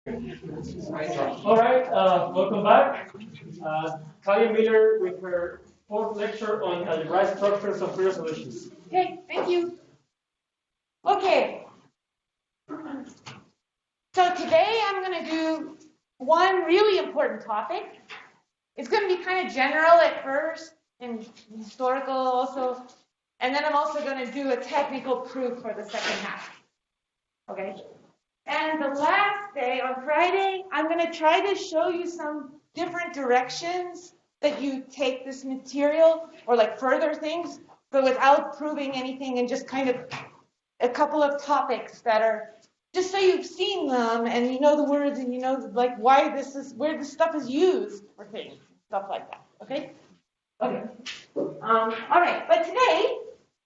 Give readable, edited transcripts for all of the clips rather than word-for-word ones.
All right, welcome back. Talia Miller with her fourth lecture on algebraic structures of real solutions. Okay, thank you. Okay. So today I'm going to do one really important topic. It's going to be kind of general at first and historical also. And then I'm also going to do a technical proof for the second half. Okay. And the last day, on Friday, I'm going to try to show you some different directions that you take this material, or like further things, but without proving anything, and just kind of a couple of topics that are just so you've seen them and you know the words and you know like why this is, where this stuff is used for things, stuff like that. Okay? Okay. All right, but today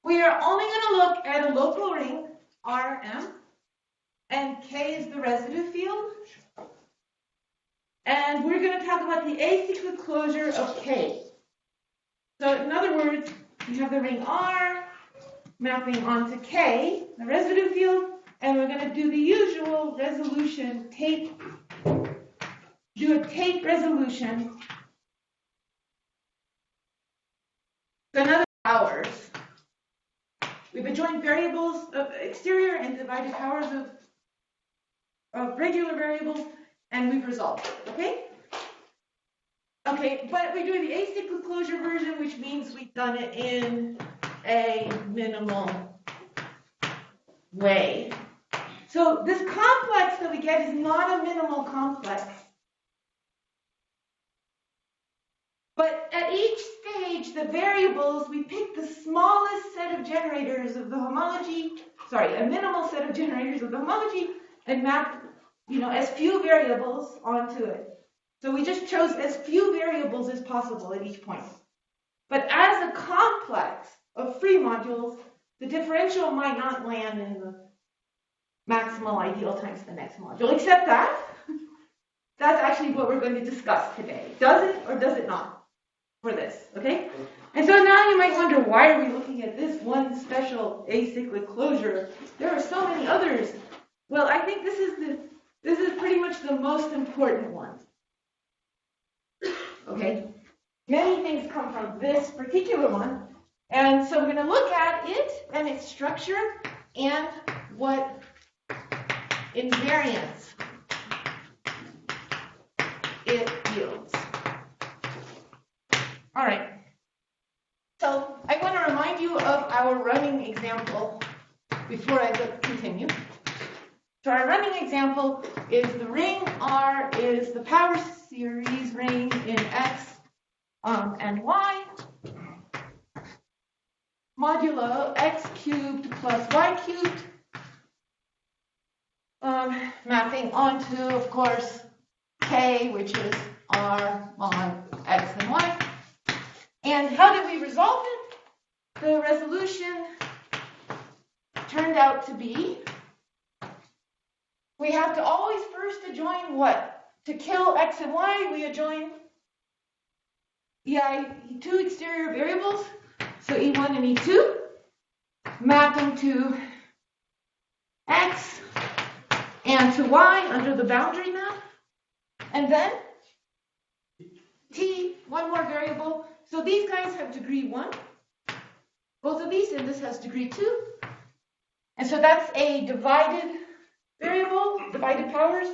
we are only going to look at a local ring, Rm. And K is the residue field. And we're going to talk about the acyclic closure of K. So in other words, you have the ring R mapping onto K, the residue field, and we're going to do the usual resolution, do a tape resolution. So in other powers, we've adjoined variables of exterior and divided powers of regular variables, and we've resolved it, okay? Okay, but we're doing the acyclic closure version, which means we've done it in a minimal way. So this complex that we get is not a minimal complex. But at each stage, the variables, we pick the smallest set of generators of the homology, a minimal set of generators of the homology, and map, as few variables onto it. So we just chose as few variables as possible at each point. But as a complex of free modules, the differential might not land in the maximal ideal times the next module, except that that's actually what we're going to discuss today. Does it or does it not for this, okay? And so now you might wonder, why are we looking at this one special acyclic closure? There are so many others. Well, I think this is pretty much the most important one. Okay? Many things come from this particular one. And so we're going to look at it and its structure and what invariance it yields. All right. So I want to remind you of our running example before I continue. So our running example is the ring R is the power series ring in X and Y, modulo X cubed plus Y cubed, mapping onto, of course, K, which is R on X and Y. And how did we resolve it? The resolution turned out to be, we have to always first adjoin what? To kill X and Y, we adjoin two exterior variables, so E1 and E2, map them to X and to Y under the boundary map, and then T, one more variable. So these guys have degree 1, both of these, and this has degree 2. And so that's a divided variable, divided powers.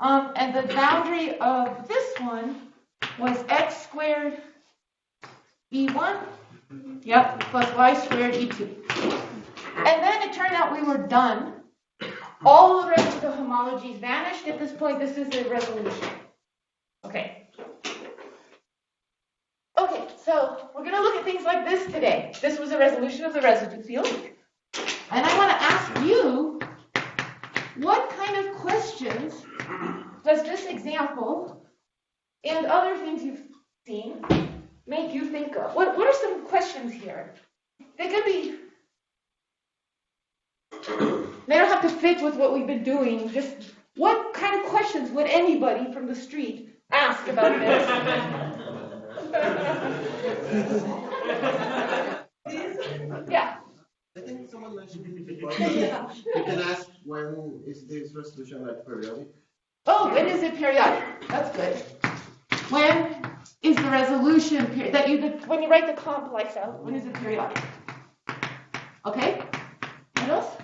And the boundary of this one was X squared E1, plus Y squared E2. And then it turned out we were done. All the rest of the homologies vanished at this point. This is the resolution. Okay. Okay, so we're going to look at things like this today. This was a resolution of the residue field. And I want to ask you, what kind of questions does this example and other things you've seen make you think of? What are some questions here? They could be, they don't have to fit with what we've been doing. Just what kind of questions would anybody from the street ask about this? Yeah. I think someone mentioned before, you can ask when is this resolution like periodic? Oh, when is it periodic? That's good. When is the resolution period when you write the complex out? When is it periodic? Okay. What else?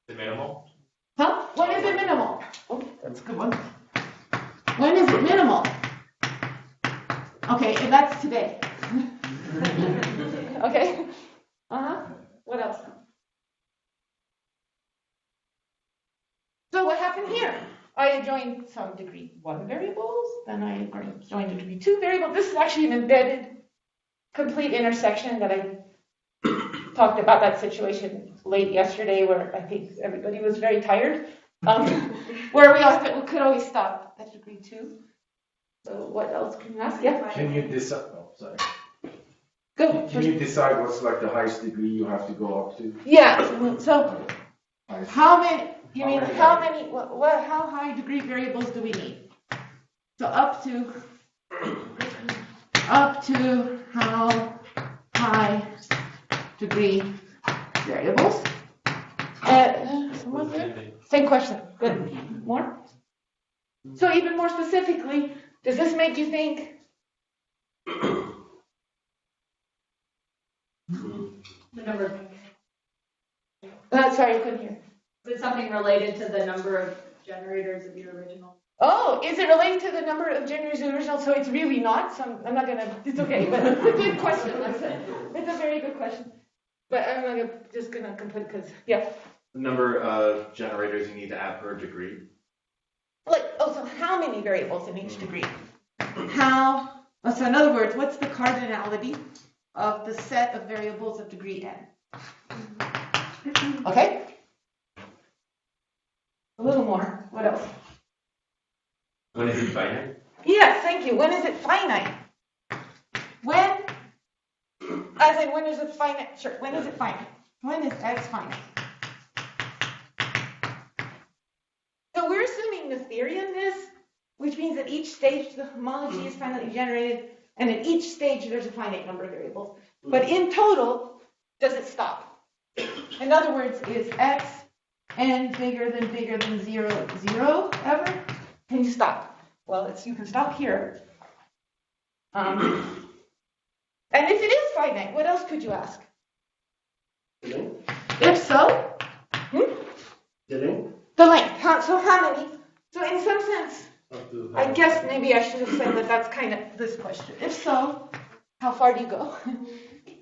Is it minimal? Huh? When is it minimal? Oh, that's a good one. When is it minimal? Okay, and that's today. Okay. What else? So what happened here? I joined some degree 1 variables, then I joined a degree 2 variable. This is actually an embedded complete intersection that I talked about that situation late yesterday where I think everybody was very tired, where we could always stop at degree 2. So what else can you ask? Yeah? Can you decide? Oh, sorry. Go. Can you decide what's like the highest degree you have to go up to? Yeah. So how many? You mean How how many? How high degree variables do we need? So up to how high degree variables? Someone here? Same question. Good. More? So even more specifically, does this make you think? The number. Sorry, I couldn't hear. Is it something related to the number of generators of your original? Oh, is it related to the number of generators of the original? So it's really not. So I'm not gonna. It's okay, but it's a good question. It's a very good question. But I'm not just gonna complete because yeah. The number of generators you need to add per degree. So how many variables in each degree? So in other words, what's the cardinality of the set of variables of degree n? Okay. A little more. What else? When is it finite? Yes, thank you. When is it finite? When? As in, when is it finite? Sure. When is it finite? When is x finite? So we're assuming the theory in this, which means at each stage the homology is finitely generated, and at each stage there's a finite number of variables. But in total, does it stop? In other words, is x n bigger than 0, 0 ever? Can you stop? Well, you can stop here. And if it is finite, what else could you ask? If so, the length. So how many? So in some sense, I guess maybe I should have said that that's kind of this question. If so, how far do you go?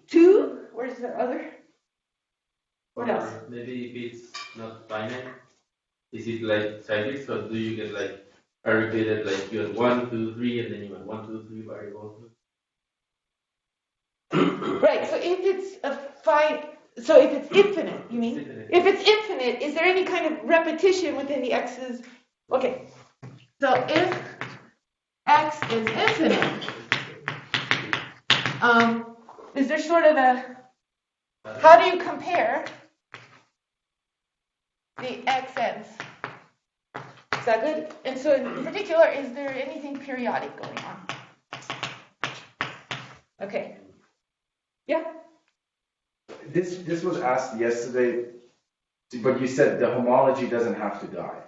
2? Where's the other? What else? Maybe if it's not finite, is it like cyclic? So do you get like a repeated, like you had 1, 2, 3, and then you had 1, 2, 3 variables? Right. So if it's infinite, you mean? If it's infinite, is there any kind of repetition within the x's? Okay. So if x is infinite, is there sort of how do you compare the xn's? Is that good? And so in particular, is there anything periodic going on? Okay. Yeah? This was asked yesterday, but you said the homology doesn't have to die.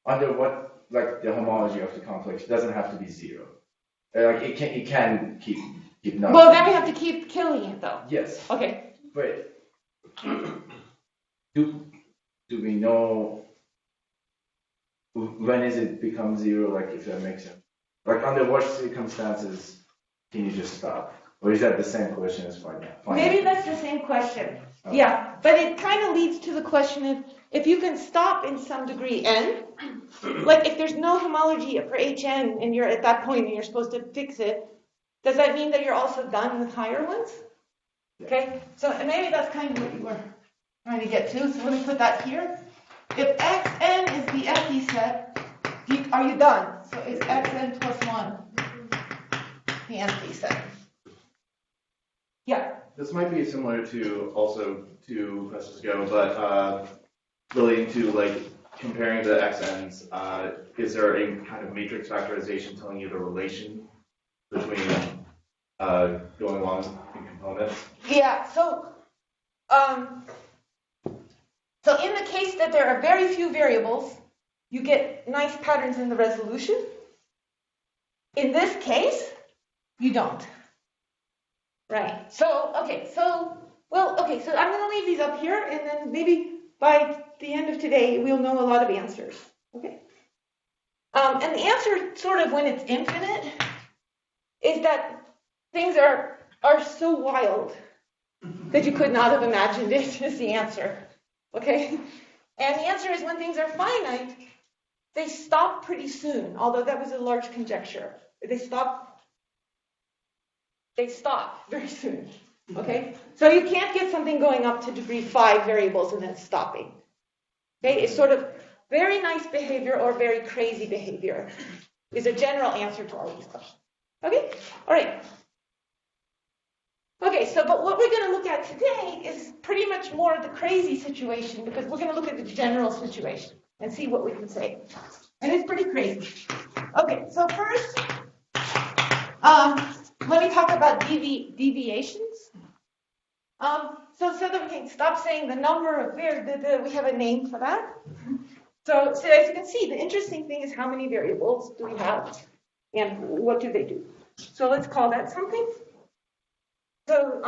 Under what, like the homology of the complex doesn't have to be 0. Like it can keep not. Well, then we have to keep killing it, though. Yes. Okay. But do we know when is it become 0? Like if that makes sense. Like under what circumstances can you just stop? Or is that the same question as finite? Maybe that's the same question. Okay. Yeah, but it kind of leads to the question of if you can stop in some degree n, like if there's no homology for hn and you're at that point and you're supposed to fix it, does that mean that you're also done with higher ones? Okay, so maybe that's kind of what you were trying to get to. So let me put that here. If xn is the empty set, are you done? So is xn plus 1 the empty set? Yeah. This might be similar to also 2 questions ago, but relating to like comparing the xn's, is there a kind of matrix factorization telling you the relation between going along in components? Yeah. So So in the case that there are very few variables, you get nice patterns in the resolution. In this case, you don't. Right. So, okay, so I'm going to leave these up here, and then maybe by the end of today, we'll know a lot of answers. Okay. And the answer, sort of when it's infinite, is that things are so wild that you could not have imagined it is the answer. Okay? And the answer is when things are finite, they stop pretty soon, although that was a large conjecture. They stop very soon. Okay? So you can't get something going up to degree 5 variables and then stopping. Okay? It's sort of very nice behavior or very crazy behavior is a general answer to all these questions. Okay? All right. Okay, so but what we're going to look at today is pretty much more the crazy situation, because we're going to look at the general situation and see what we can say. And it's pretty crazy. Okay, so first, let me talk about deviations. So that we can stop saying the number of we have a name for that. So as you can see, the interesting thing is how many variables do we have and what do they do. So let's call that something. So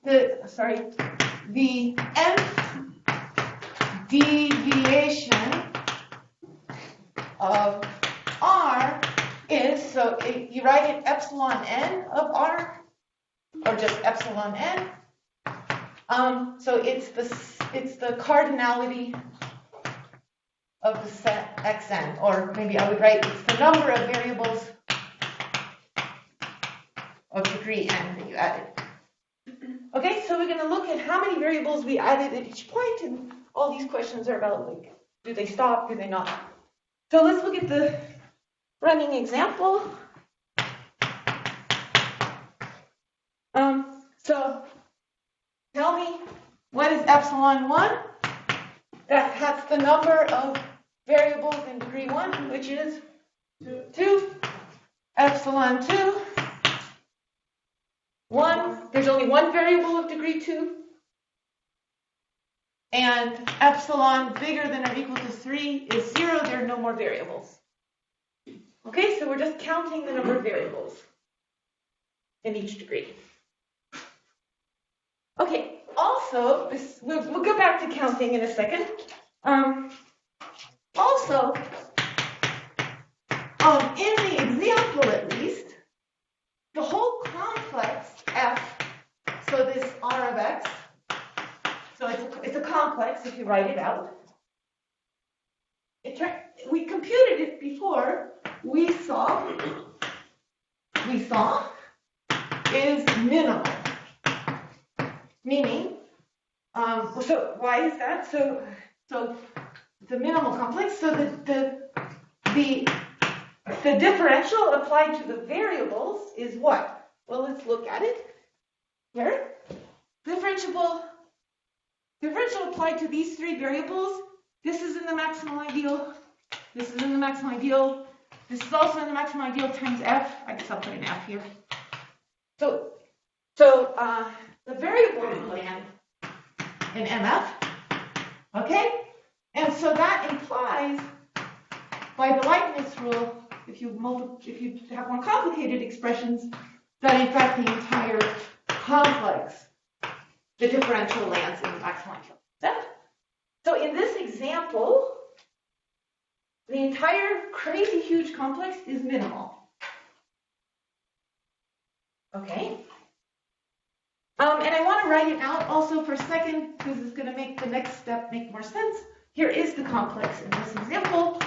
the nth deviation of R is, so you write it epsilon n of R, or just epsilon n. So it's the cardinality of the set xn, or maybe I would write it's the number of variables of degree n that you added. Okay, so we're going to look at how many variables we added at each point, and all these questions are about, like, do they stop, do they not? So let's look at the running example. So tell me, what is epsilon 1? That's the number of variables in degree 1, which is 2. Epsilon 2. 1, there's only one variable of degree 2. And epsilon bigger than or equal to 3 is 0. There are no more variables. Okay, so we're just counting the number of variables in each degree. Okay, also, we'll go back to counting in a second. Also, in the example at least, the whole complex F, so this R of X, so it's a complex if you write it out. We computed it before. We saw is minimal. Meaning, so why is that? So the minimal complex. So the differential applied to the variables is what? Well, let's look at it here. Differential applied to these three variables. This is in the maximal ideal. This is in the maximal ideal. This is also in the maximal ideal times f. I guess I'll put an f here. So the variable will land in MF. Okay? And so that implies, by the Leibniz rule, if you have more complicated expressions, that in fact the entire complex, the differential lands in the maximal ideal set. So in this example, the entire crazy huge complex is minimal. Okay? And I want to write it out also for a second, because it's going to make the next step make more sense. Here is the complex in this example.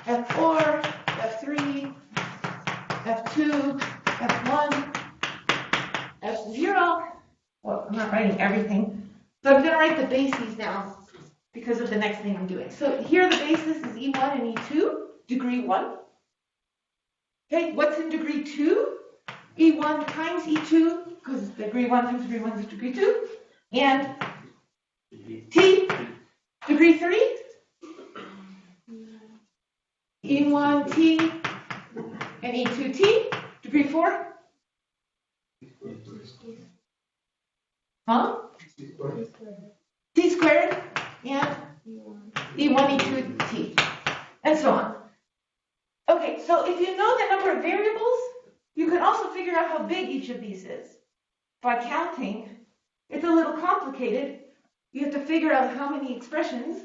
F4, F3, F2, F1, F0. Well, I'm not writing everything. So I'm going to write the bases now because of the next thing I'm doing. So here the basis is E1 and E2, degree 1. Okay, what's in degree 2? E1 times E2, because degree 1 times degree 1 is degree 2. And T, degree 3. E1T and E2T, degree 4. Huh? T squared. and E1, E2, T, and so on. Okay, so if you know the number of variables, you can also figure out how big each of these is by counting. It's a little complicated. You have to figure out how many expressions,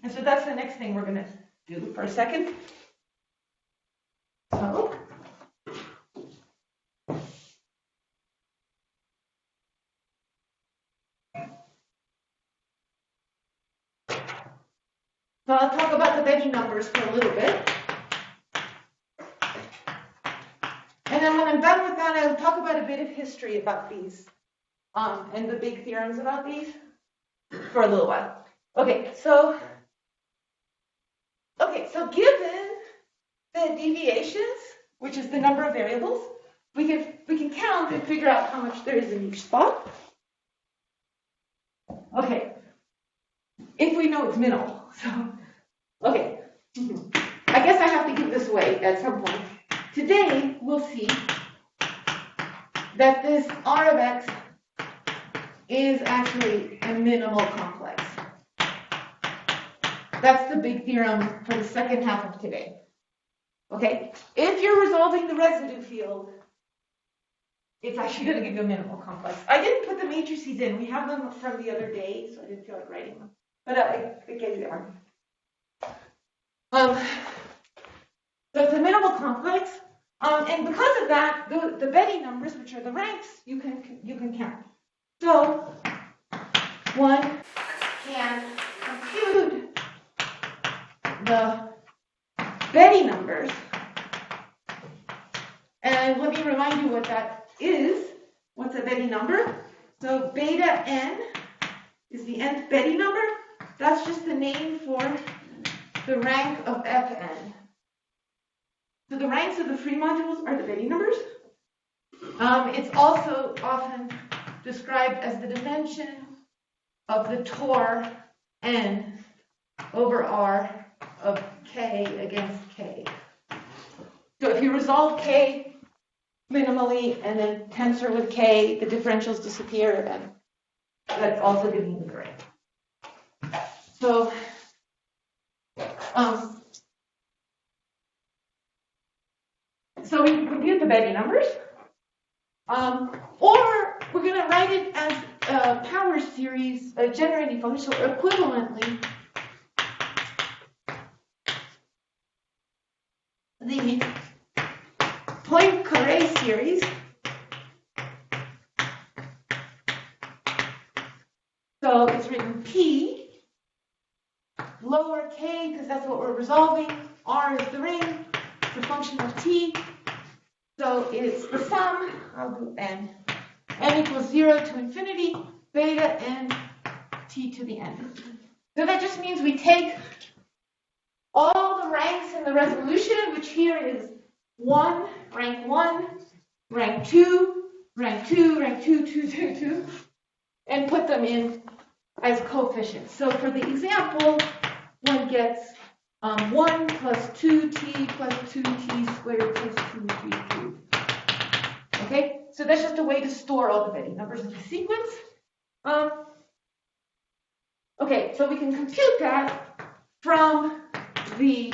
and so that's the next thing we're going to do for a second. So, I'll talk about the Betty numbers for a little bit. And then when I'm done with that, I'll talk about a bit of history about these and the big theorems about these for a little while. Okay, so given the deviations, which is the number of variables, we can count and figure out how much there is in each spot. Okay, if we know it's minimal. So, okay, I guess I have to give this away at some point. Today, we'll see that this R of x is actually a minimal complex. That's the big theorem for the second half of today. Okay, if you're resolving the residue field, it's actually going to give you a minimal complex. I didn't put the matrices in. We have them from the other day, so I didn't feel like writing them. But I gave you one. So it's a minimal complex, and because of that, the Betty numbers, which are the ranks, you can count. So one can compute the Betty numbers, and let me remind you what that is. What's a Betty number? So beta n is the nth Betty number. That's just the name for the rank of Fn. So the ranks of the free modules are the Betty numbers. It's also often described as the dimension of the Tor n over R of k against k. So if you resolve k minimally and then tensor with k, the differentials disappear, and that's also giving you the rank. So so we can compute the Betty numbers, or we're going to write it as a power series, a generating function, so equivalently, the Poincare series so it's written P, lower k, because that's what we're resolving, R is the ring, it's a function of T, so it's the sum, I'll do n equals 0 to infinity, beta n t to the n. So that just means we take all the ranks in the resolution, which here is 1, rank 2, rank 2, rank 2, 2, 2, 2, and put them in as coefficients. So for the example, one gets 1 plus 2t plus 2t squared plus 2t cubed. Okay, so that's just a way to store all the Betty numbers in the sequence. Okay, so we can compute that from the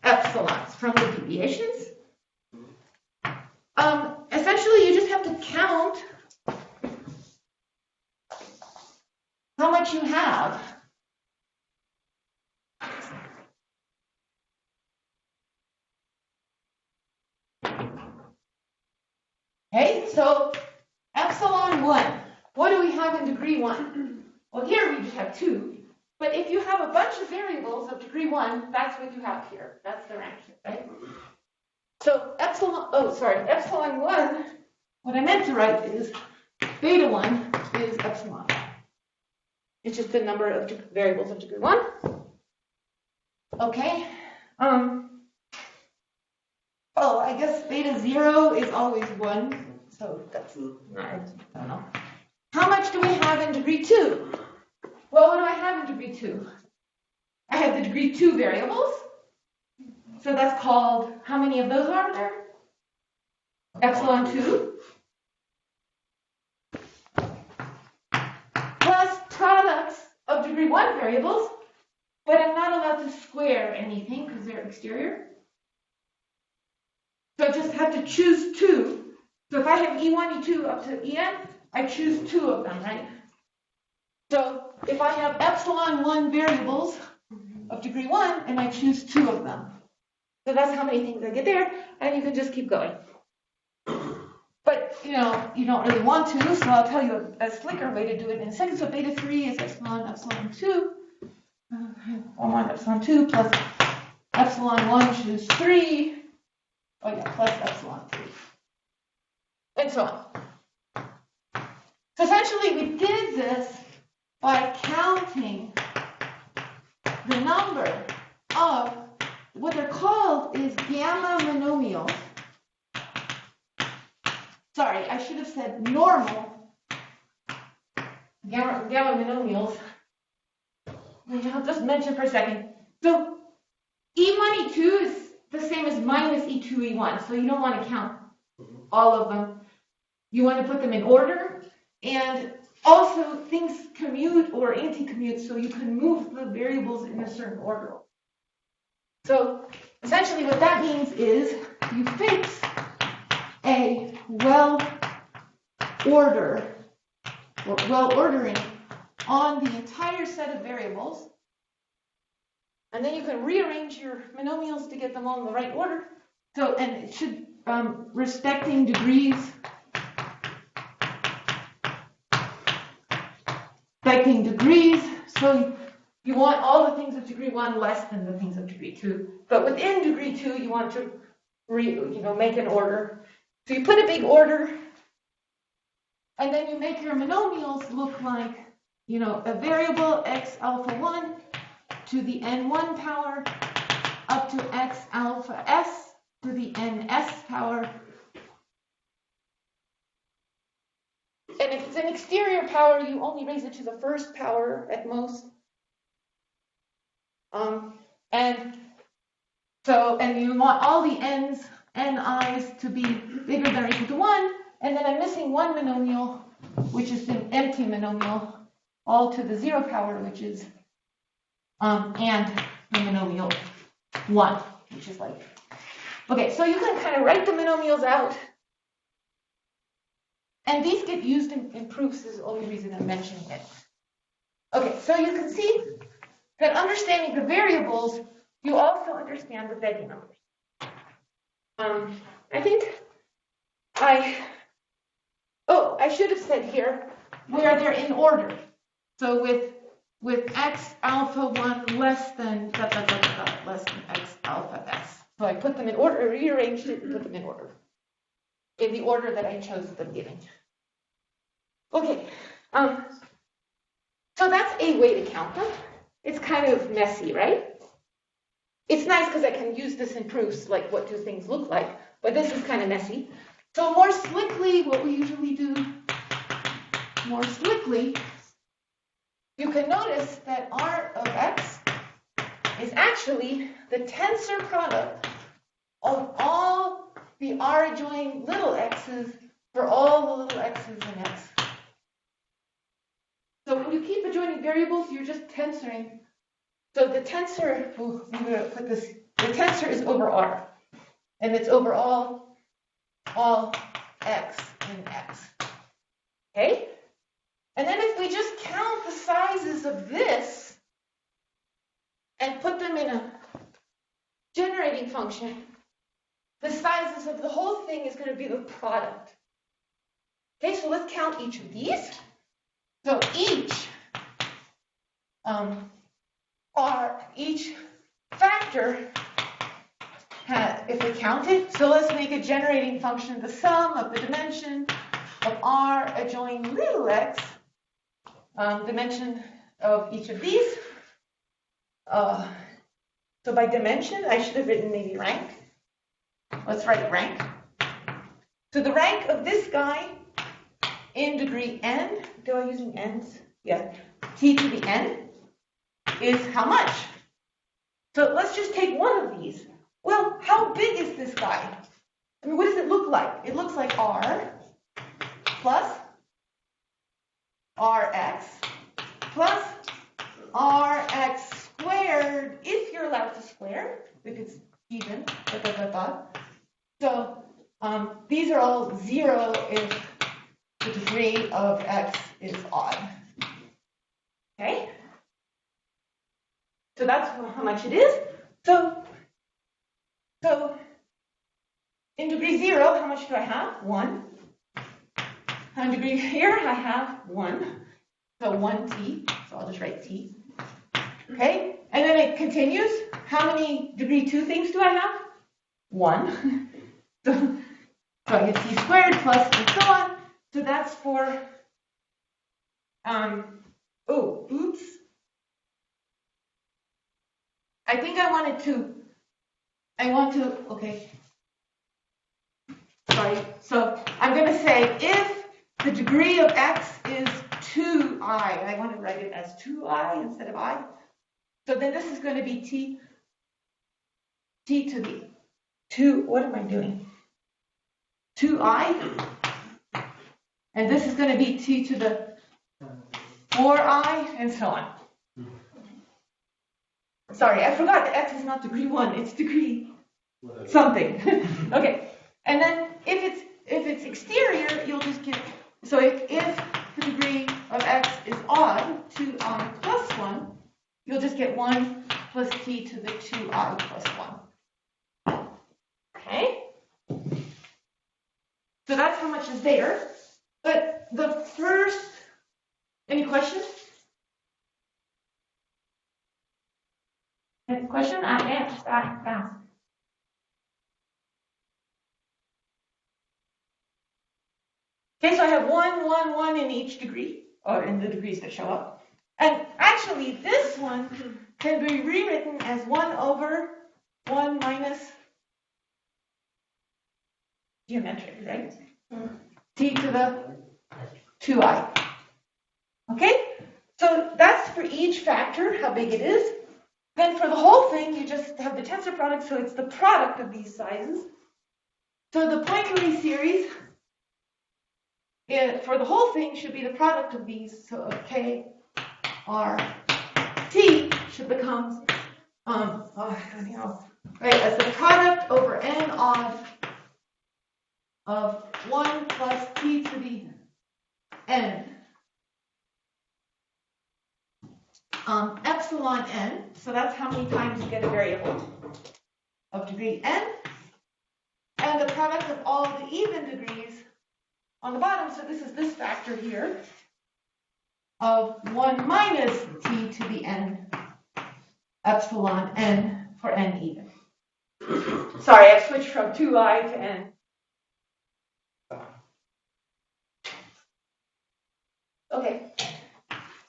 epsilons, from the deviations. Essentially, you just have to count how much you have. Okay, so epsilon 1. What do we have in degree 1? Well, here we just have 2. But if you have a bunch of variables of degree 1, that's what you have here. That's the rank, right? So epsilon 1, what I meant to write is beta 1 is epsilon. It's just the number of variables of degree 1. Okay. Oh, I guess beta 0 is always 1. So that's, I don't know. How much do we have in degree 2? Well, what do I have in degree 2? I have the degree 2 variables. So that's called, how many of those are there? Epsilon 2. Plus products of degree degree 1 variables, but I'm not allowed to square anything because they're exterior. So I just have to choose 2. So if I have E1, E2 up to En, I choose 2 of them, right? So if I have epsilon 1 variables of degree 1, and I choose 2 of them. So that's how many things I get there, and you can just keep going. But, you don't really want to, so I'll tell you a slicker way to do it in a second. So beta 3 is epsilon 2. Epsilon 2 plus epsilon 1 choose 3. Oh yeah, plus epsilon 3. And so on. So essentially we did this by counting the number of what they're called is gamma monomials. Sorry, I should have said normal gamma monomials. I'll just mention for a second. So E1, E2 is the same as minus E2, E1. So you don't want to count all of them. You want to put them in order. And also things commute or anti-commute, so you can move the variables in a certain order. So essentially what that means is you fix a well-ordering on the entire set of variables, and then you can rearrange your monomials to get them all in the right order. So, and it should, respecting degrees, so you want all the things of degree 1 less than the things of degree 2. But within degree 2, you want to make an order. So you put a big order, and then you make your monomials look like, a variable x alpha 1 to the n1 power up to x alpha s to the ns power. And if it's an exterior power, you only raise it to the first power at most. And you want all the n's and i's to be bigger than or equal to 1, and then I'm missing one monomial, which is an empty monomial, all to the 0 power, which is and the monomial 1, which is like, okay, so you can kind of write the monomials out, and these get used in proofs is the only reason I'm mentioning it. Okay, so you can see that understanding the variables, you also understand the Betti numbers. I think I should have said here where they're in order. So with x alpha 1 less than less than x alpha s. So I put them in order, rearranged it, and put them in order. In the order that I chose at the beginning. Okay. So that's a way to count them. It's kind of messy, right? It's nice because I can use this in proofs, like what do things look like, but this is kind of messy. So more slickly, what we usually do, you can notice that R of x is actually the tensor product of all the R adjoining little x's for all the little x's in x. So when you keep adjoining variables, you're just tensoring. So the tensor, I'm going to put this, the tensor is over R, and it's over all x in x. Okay? And then if we just count the sizes of this and put them in a generating function, the sizes of the whole thing is going to be the product. Okay, so let's count each of these. So each factor, if we count it, so let's make a generating function, the sum of the dimension of R adjoining little x, dimension of each of these. So by dimension, I should have written maybe rank. Let's write rank. So the rank of this guy in degree n, do I using n's? Yeah, t to the n is how much? So let's just take one of these. Well, how big is this guy? I mean, what does it look like? It looks like R plus Rx plus Rx squared, if you're allowed to square, if it's even, So these are all 0 if the degree of x is odd. Okay? So that's how much it is. So in degree 0, how much do I have? 1. On degree here, I have 1. So 1t. So I'll just write t. Okay? And then it continues. How many degree 2 things do I have? 1. So I get t squared plus and so on. So that's for, oops. I think I want to, okay. Sorry. So I'm going to say if the degree of x is 2i, I want to write it as 2i instead of I. So then this is going to be t to the 2, what am I doing? 2i. And this is going to be t to the 4i, and so on. Sorry, I forgot that x is not degree 1, it's degree something. Okay, and then if it's exterior, you'll just get, so if the degree of x is odd, 2i plus 1, you'll just get 1 plus t to the 2i plus 1. Okay? So that's how much is there. But the first, any questions? Any question? I can't just ask. Okay, so I have 1, 1, 1 in each degree, or in the degrees that show up. And actually, this one can be rewritten as 1 over 1 minus geometric, right? T to the 2i. Okay? So that's for each factor, how big it is. Then for the whole thing, you just have the tensor product, so it's the product of these sizes. So the Poincare series for the whole thing should be the product of these. So K, R, T should become, right, as the product over n odd of 1 plus t to the n. Epsilon n, so that's how many times you get a variable of degree n, and the product of all the even degrees on the bottom, so this is this factor here, of 1 minus t to the n, epsilon n for n even. Sorry, I switched from 2i to n. Okay.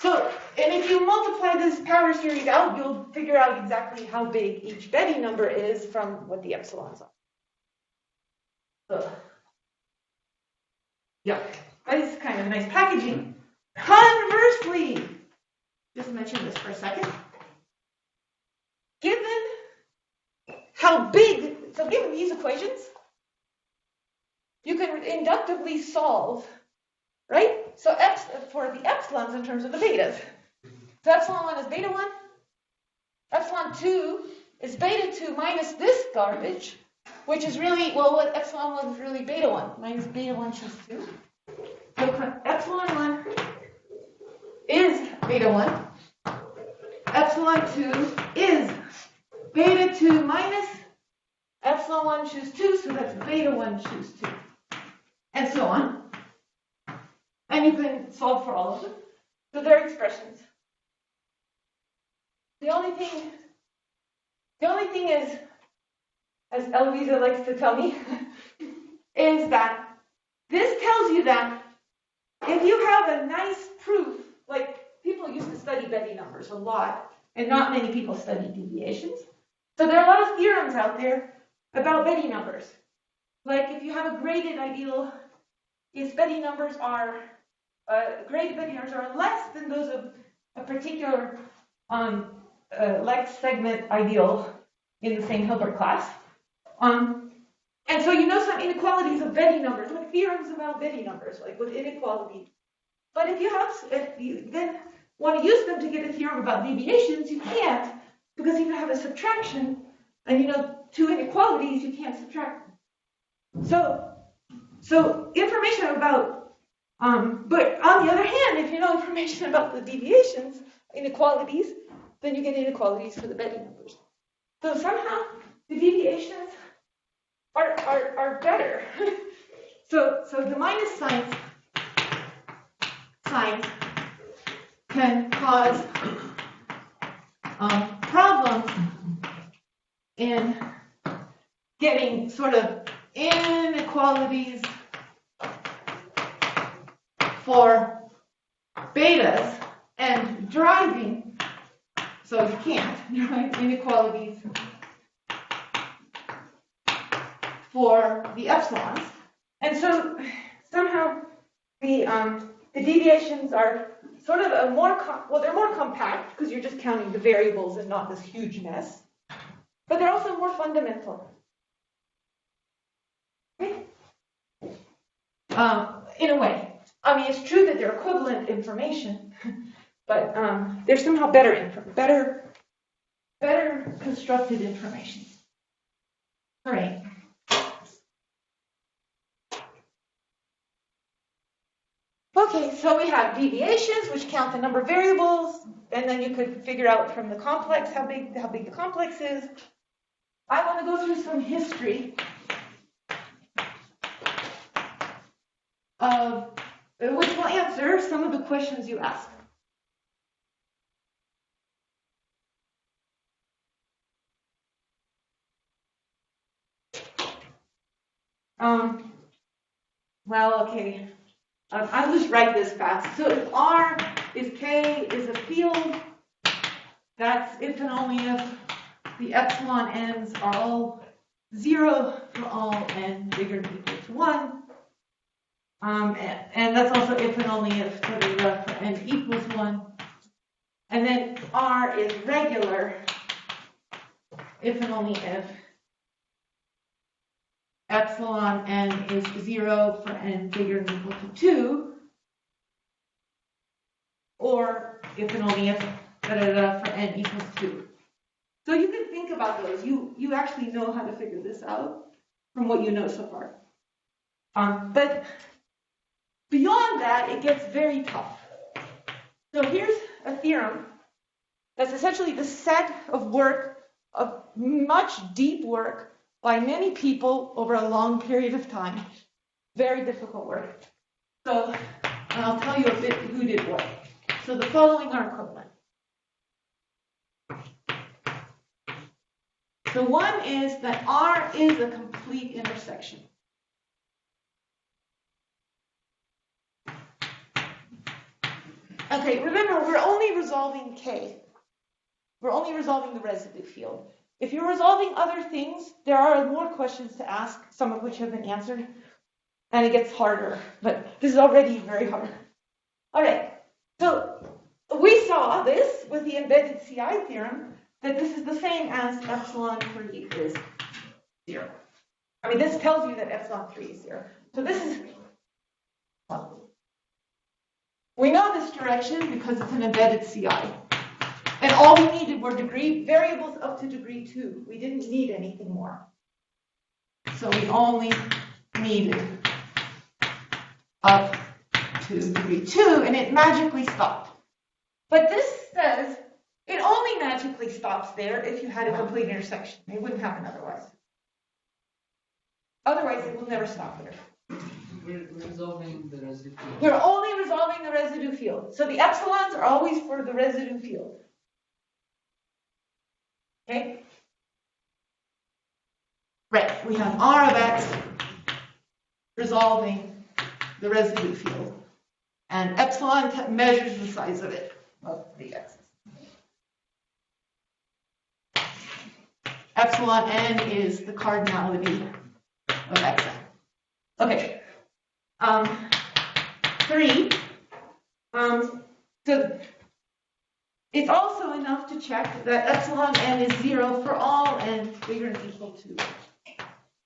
So, and if you multiply this power series out, you'll figure out exactly how big each Betty number is from what the epsilons are. So, yeah, that is kind of nice packaging. Conversely, just mention this for a second. Given how big, so given these equations, you can inductively solve, right? So for the epsilons in terms of the betas. So epsilon 1 is beta 1. Epsilon 2 is beta 2 minus this garbage, which is really, well, what epsilon 1 is really beta 1 minus beta 1 choose 2. So epsilon 1 is beta 1. Epsilon 2 is beta 2 minus epsilon 1 choose 2, so that's beta 1 choose 2. And so on. And you can solve for all of them. So they're expressions. The only thing is, as Eloisa likes to tell me, is that this tells you that if you have a nice proof, like people used to study Betty numbers a lot, and not many people study deviations. So there are a lot of theorems out there about Betty numbers. Like if you have a graded ideal, if Betty numbers are graded Betty numbers are less than those of a particular Lex segment ideal in the same Hilbert class. And so you know some inequalities of Betty numbers, like theorems about Betty numbers, like with inequality. But if you have, then want to use them to get a theorem about deviations, you can't, because you have a subtraction, and you know two inequalities, you can't subtract them. So information about, but on the other hand, if you know information about the deviations, inequalities, then you get inequalities for the Betty numbers. So somehow the deviations are better. So the minus signs can cause problems in getting sort of inequalities for betas and driving, so you can't drive inequalities for the epsilons. And so somehow the deviations are sort of a more, they're more compact because you're just counting the variables and not this huge mess. But they're also more fundamental. Okay? In a way. I mean, it's true that they're equivalent information, but they're somehow better constructed information. All right. Okay, so we have deviations, which count the number of variables, and then you could figure out from the complex how big the complex is. I want to go through some history of which will answer some of the questions you asked. Well, okay. I'll just write this fast. So if K is a field, that's if and only if the epsilon n's are all 0 for all n bigger than or equal to 1. And that's also if and only if for n equals 1. And then R is regular if and only if epsilon n is 0 for n bigger than or equal to 2, or if and only if for n equals 2. So you can think about those. You actually know how to figure this out from what you know so far. But beyond that, it gets very tough. So here's a theorem that's essentially the set of work, of much deep work, by many people over a long period of time. Very difficult work. So, and I'll tell you a bit who did what. So the following are equivalent. So one is that R is a complete intersection. Okay, remember, we're only resolving K. We're only resolving the residue field. If you're resolving other things, there are more questions to ask, some of which have been answered, and it gets harder, but this is already very hard. All right, so we saw this with the embedded Ci theorem, that this is the same as epsilon 3 is 0. I mean, this tells you that epsilon 3 is 0. So this is, well, we know this direction because it's an embedded Ci. And all we needed were variables up to degree 2. We didn't need anything more. So we only needed up to degree 2, and it magically stopped. But this says it only magically stops there if you had a complete intersection. It wouldn't happen otherwise. Otherwise, it will never stop there. We're resolving the residue field. We're only resolving the residue field. So the epsilons are always for the residue field. Okay? Right, we have R of x resolving the residue field. And epsilon measures the size of it, of the x's. Epsilon n is the cardinality of xn. Okay. 3. So it's also enough to check that epsilon n is 0 for all n bigger than or equal to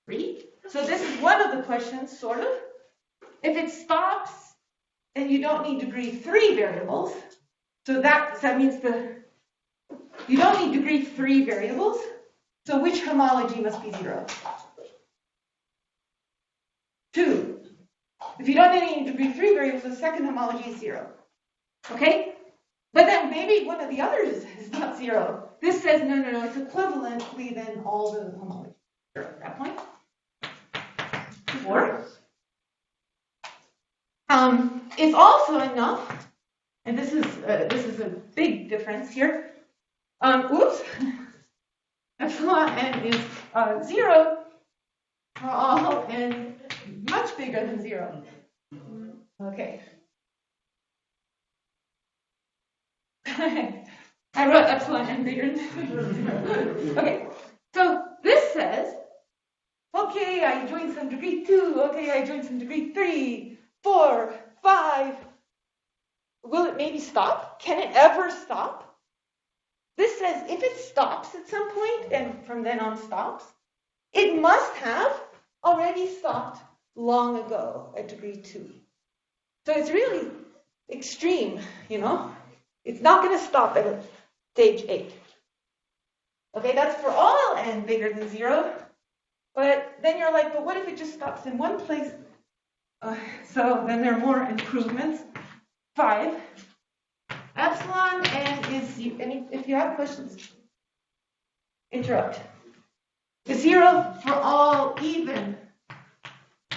3. So this is one of the questions, sort of. If it stops and you don't need degree 3 variables, So that means you don't need degree 3 variables. So which homology must be 0? 2. If you don't need any degree 3 variables, the second homology is 0. Okay? But then maybe one of the others is not 0. This says, no, it's equivalently then all the homologies are 0 at that point. 4. It's also enough, and this is a big difference here. Epsilon n is 0 for all n much bigger than 0. Okay. I wrote epsilon n bigger than 0. Okay. So this says, okay, I joined some degree 2. Okay, I joined some degree 3, 4, 5. Will it maybe stop? Can it ever stop? This says if it stops at some point and from then on stops, it must have already stopped long ago at degree 2. So it's really extreme, It's not going to stop at stage 8. Okay, that's for all n bigger than 0. But then you're like, but what if it just stops in one place? So then there are more improvements. 5. Epsilon n is, and if you have questions, interrupt. Is 0 for all even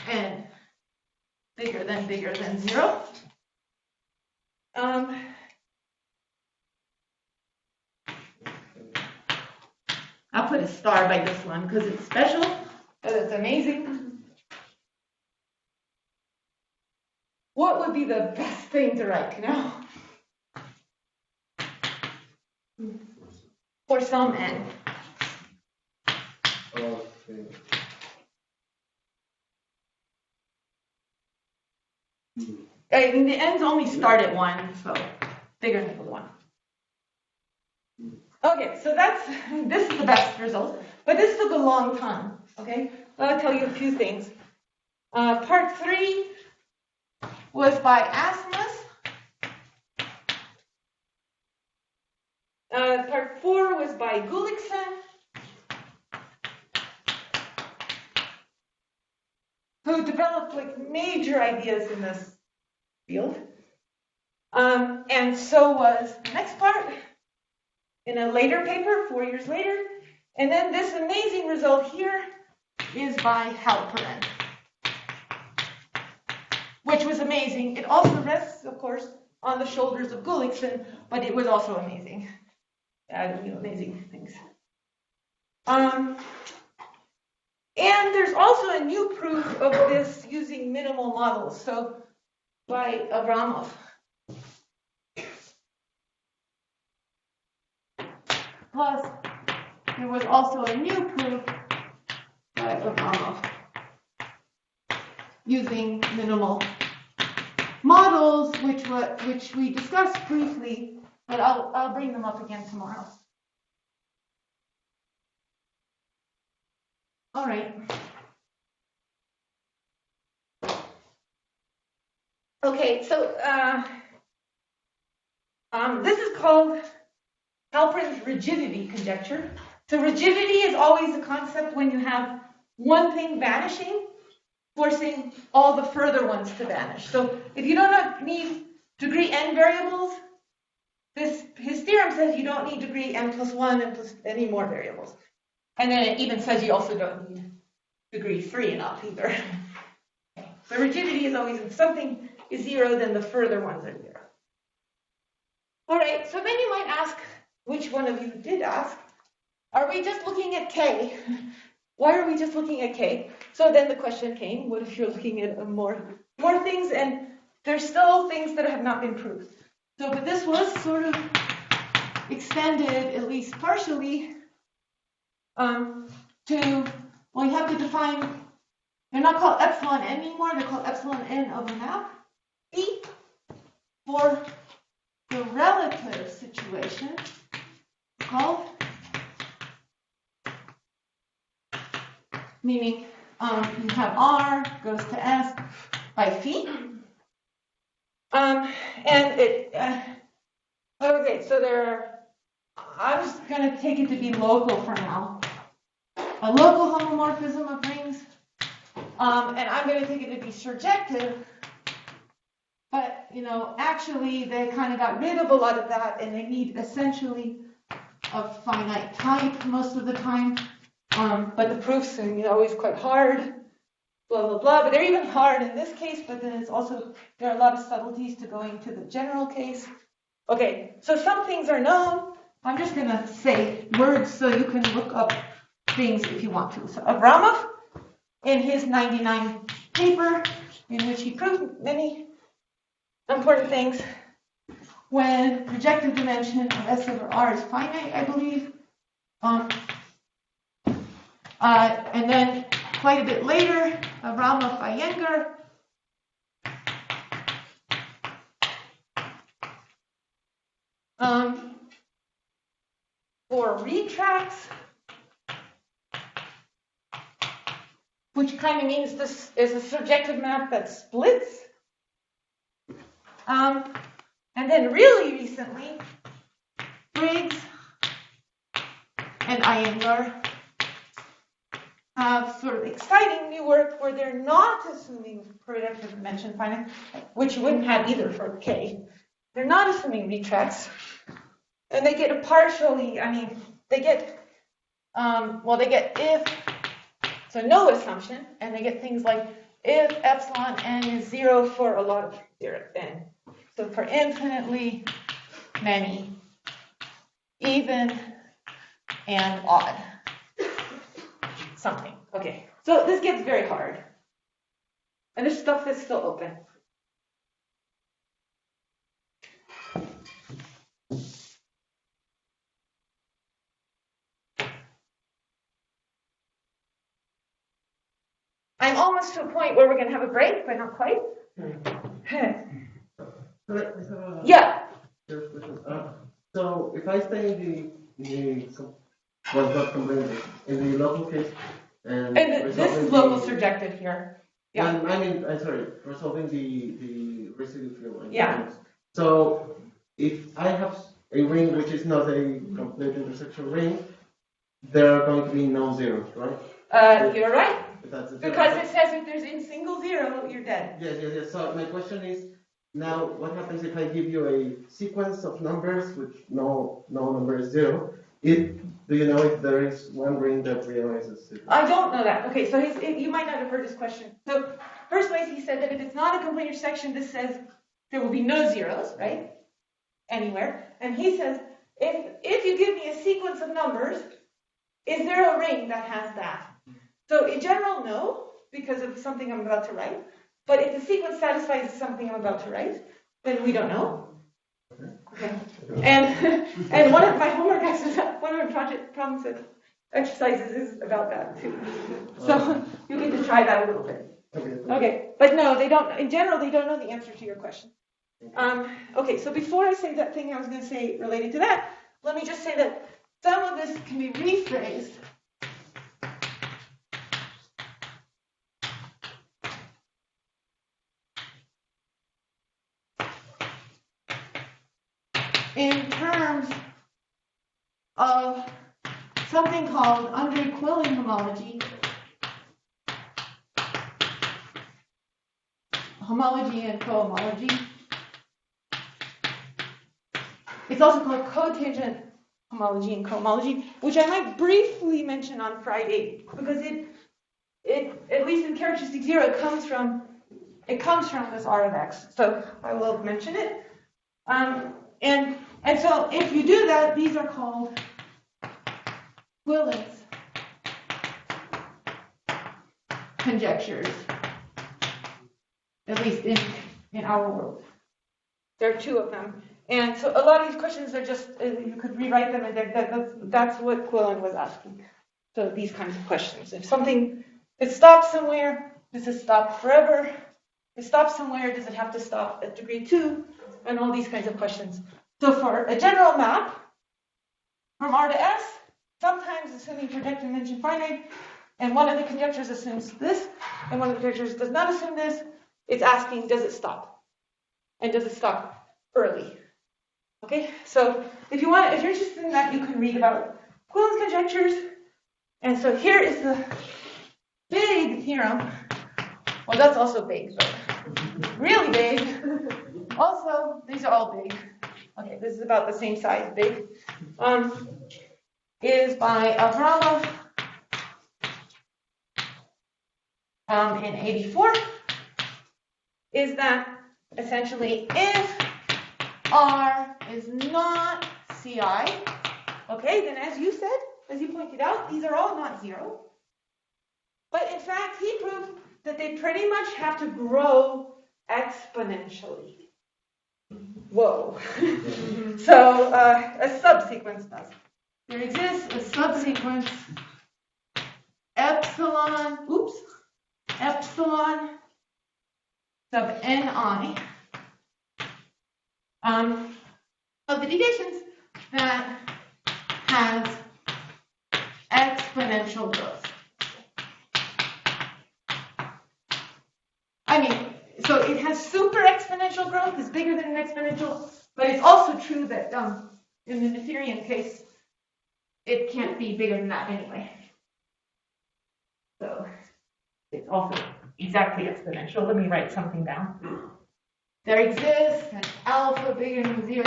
n bigger than 0. I'll put a star by this one because it's special, but it's amazing. What would be the best thing to write now? For some n. I mean, the n's only start at 1, so bigger than 1. Okay, so this is the best result, but this took a long time, okay? I'll tell you a few things. Part 3 was by Asmus. Part 4 was by Gullikson. Who developed major ideas in this field. And so was the next part in a later paper, 4 years later. And then this amazing result here is by Kalpern, which was amazing. It also rests, of course, on the shoulders of Gullikson, but it was also amazing. Amazing things. And there's also a new proof of this using minimal models, so by Abramov. Plus, there was also a new proof by Abramov using minimal models, which we discussed briefly, but I'll bring them up again tomorrow. All right. Okay, so this is called Kalpern's rigidity conjecture. So rigidity is always a concept when you have one thing vanishing, forcing all the further ones to vanish. So if you don't need degree n variables, his theorem says you don't need degree n plus 1 and plus any more variables. And then it even says you also don't need degree 3 enough either. So rigidity is always when something is 0, then the further ones are 0. All right, so then you might ask, which one of you did ask, are we just looking at k? Why are we just looking at k? So then the question came, what if you're looking at more things, and there's still things that have not been proved. So, but this was sort of extended, at least partially, to, well, you have to define, they're not called epsilon n anymore, they're called epsilon n of a map B for the relative situation called, meaning you have R goes to S by phi. And it, Okay, so I'm just going to take it to be local for now. A local homomorphism of rings. And I'm going to take it to be surjective. But, actually, they kind of got rid of a lot of that, and they need essentially a finite type most of the time. But the proofs are always quite hard, blah, blah, blah. But they're even hard in this case, but then there are a lot of subtleties to going to the general case. Okay, so some things are known. I'm just going to say words so you can look up things if you want to. So Abramov, in his 99 paper, in which he proved many important things, when projective dimension of S over R is finite, I believe. And then quite a bit later, Abramov Iyengar. For retracts, which kind of means this is a surjective map that splits. And then really recently, Briggs and Iyengar have sort of exciting new work where they're not assuming projective dimension finite, which you wouldn't have either for K. They're not assuming retracts. And they get they get if, so no assumption, and they get things like if epsilon n is 0 for a lot of n. So for infinitely many, even and odd. Something. Okay. So this gets very hard. And there's stuff that's still open. I'm almost to a point where we're going to have a break, but not quite. Yeah. So if I stay in the what's not combined in the local case and this is local surjective here. Yeah. I'm sorry, resolving the residue theorem. Yeah. So if I have a ring which is not a complete intersection ring, there are going to be no zeros, right? You're right. Because it says if there's in single zero, you're dead. Yes. So my question is, now what happens if I give you a sequence of numbers which no number is zero? Do you know if there is one ring that realizes it? I don't know that. Okay, so you might not have heard his question. So first place he said that if it's not a complete intersection, this says there will be no zeros, right? Anywhere. And he says, if you give me a sequence of numbers, is there a ring that has that? So in general, no, because of something I'm about to write. But if the sequence satisfies something I'm about to write, then we don't know. Okay. And one of my homework one of my problems exercises is about that too. So you get to try that a little bit. Okay. But no, they don't. In general, they don't know the answer to your question. Okay. So before I say that thing I was going to say related to that, let me just say that some of this can be rephrased. In terms of something called under-equilling homology, homology and cohomology. It's also called cotangent homology and cohomology, which I might briefly mention on Friday, because it at least in characteristic 0, it comes from this R of X. So I will mention it. And so if you do that, these are called Quillen's conjectures, at least in our world. There are two of them. And so a lot of these questions are just, you could rewrite them, and that's what Quillen was asking. So these kinds of questions. If it stops somewhere, does it stop forever? If it stops somewhere, does it have to stop at degree 2? And all these kinds of questions. So for a general map, from R to S, sometimes assuming projective dimension finite, and one of the conjectures assumes this, and one of the conjectures does not assume this, it's asking, does it stop? And does it stop early? Okay, so if you're interested in that, you can read about equivalence conjectures. And so here is the big theorem. Well, that's also big, but really big. Also, these are all big. Okay, this is about the same size, big. Is by Avrama in 84. Is that essentially if R is not Ci, okay, then as you said, as you pointed out, these are all not zero. But in fact, he proved that they pretty much have to grow exponentially. Whoa. So a subsequence does. There exists a subsequence epsilon sub ni of the deviations that has exponential growth. I mean, so it has super exponential growth, it's bigger than an exponential, but it's also true that in the Noetherian case, it can't be bigger than that anyway. So it's also exactly exponential. Let me write something down. There exists an alpha bigger than 0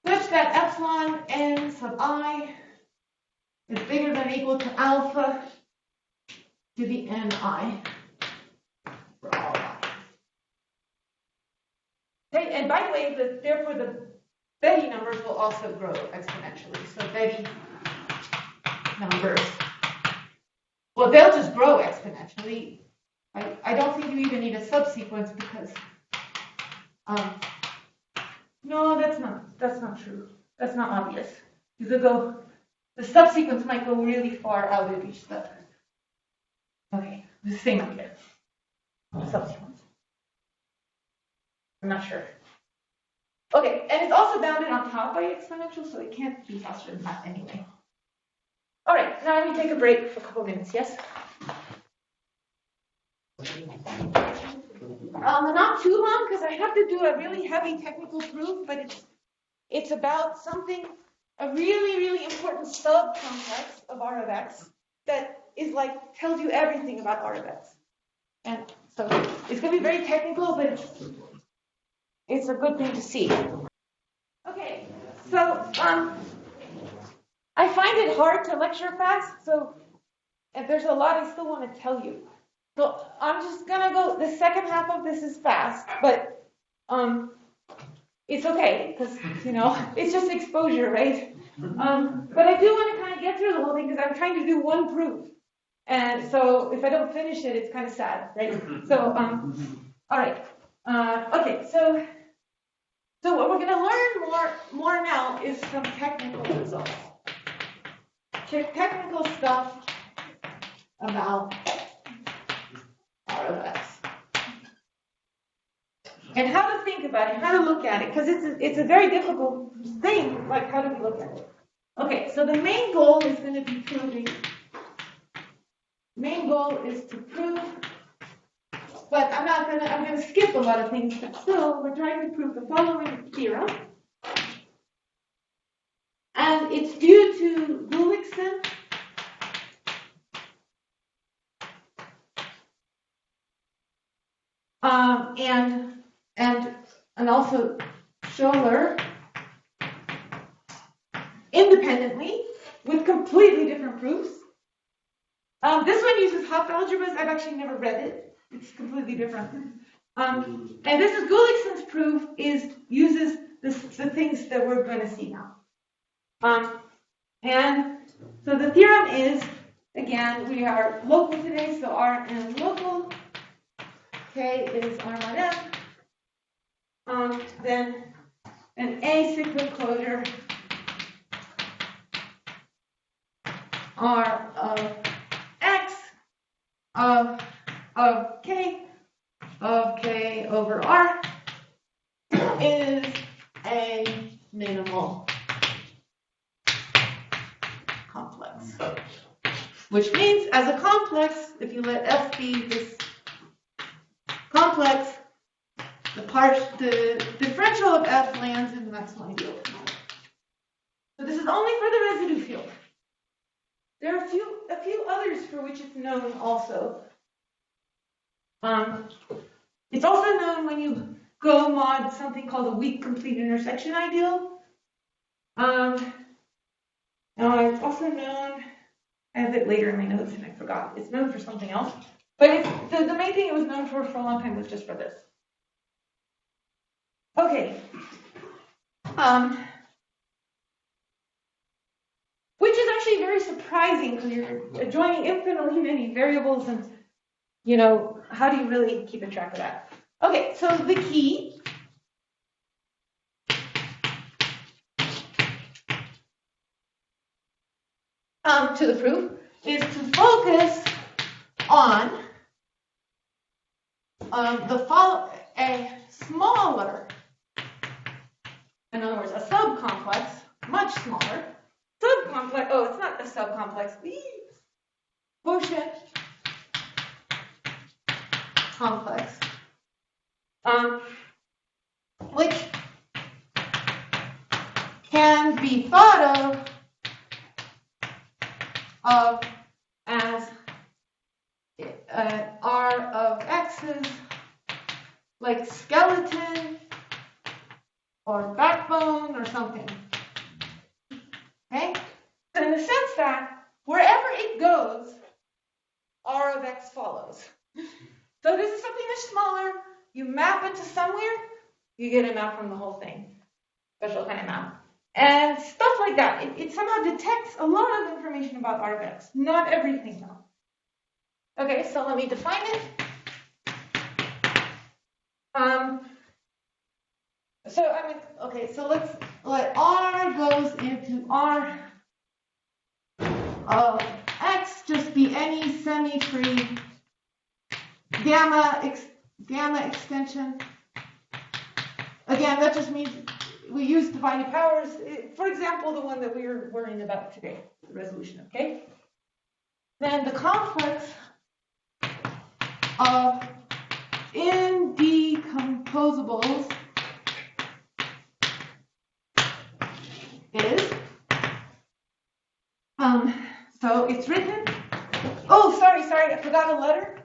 such that epsilon n sub I is bigger than or equal to alpha to the ni for all I. Okay, and by the way, therefore the Betty numbers will also grow exponentially. So Betty numbers, well, they'll just grow exponentially. I don't think you even need a subsequence because, no, that's not true. That's not obvious. Because the subsequence might go really far out of each step. Okay, the same idea. Subsequence. I'm not sure. Okay, and it's also bounded on top by exponential, so it can't be faster than that anyway. All right, now let me take a break for a couple minutes, yes? Not too long, because I have to do a really heavy technical proof, but it's about something, a really, really important sub-complex of R of X that is like, tells you everything about R of X. And so it's going to be very technical, but it's a good thing to see. Okay, so I find it hard to lecture fast, so if there's a lot I still want to tell you. So I'm just gonna go, the second half of this is fast, but it's okay, because, it's just exposure, right? But I do want to kind of get through the whole thing, because I'm trying to do one proof. And so if I don't finish it, it's kind of sad, right? So, all right. Okay, so what we're going to learn more now is some technical results. Technical stuff about R of X. And how to think about it, how to look at it, because it's a very difficult thing, like how do we look at it? Okay, so the main goal is going to be proving, to prove, but I'm going to skip a lot of things, but still, we're trying to prove the following theorem. And it's due to Gulliksen. And also Scholler independently with completely different proofs. This one uses Hopf algebras. I've actually never read it. It's completely different. And this is Gulliksen's proof uses the things that we're going to see now. And so the theorem is, again, we are local today, so Rn local. K is R mod M. Then an acyclic closure R of X of K over R is a minimal complex. Which means, as a complex, if you let F be this complex, the differential of F lands maximal ideal. So this is only for the residue field. There are a few others for which it's known also. It's also known when you go mod something called a weak complete intersection ideal. It's also known, I have it later in my notes and I forgot. It's known for something else. But the main thing it was known for a long time was just for this. Okay. Which is actually very surprising because you're joining infinitely many variables and, how do you really keep a track of that? Okay, so the key to the proof is to focus on a smaller, in other words, a subcomplex, much smaller, subcomplex, it's not a subcomplex, quotient complex, which can be thought of as R of X's, like skeleton or backbone or something. Okay? So in the sense that wherever it goes, R of X follows. So this is something much smaller. You map it to somewhere, you get a map from the whole thing. Special kind of map. And stuff like that. It somehow detects a lot of information about R of X. Not everything, though. Okay, so let me define it. So let's let R goes into R of X just be any semi-free gamma extension. Again, that just means we use divided powers. For example, the one that we were worrying about today, the resolution, okay? Then the complex of indecomposables is, so it's written, sorry, I forgot a letter,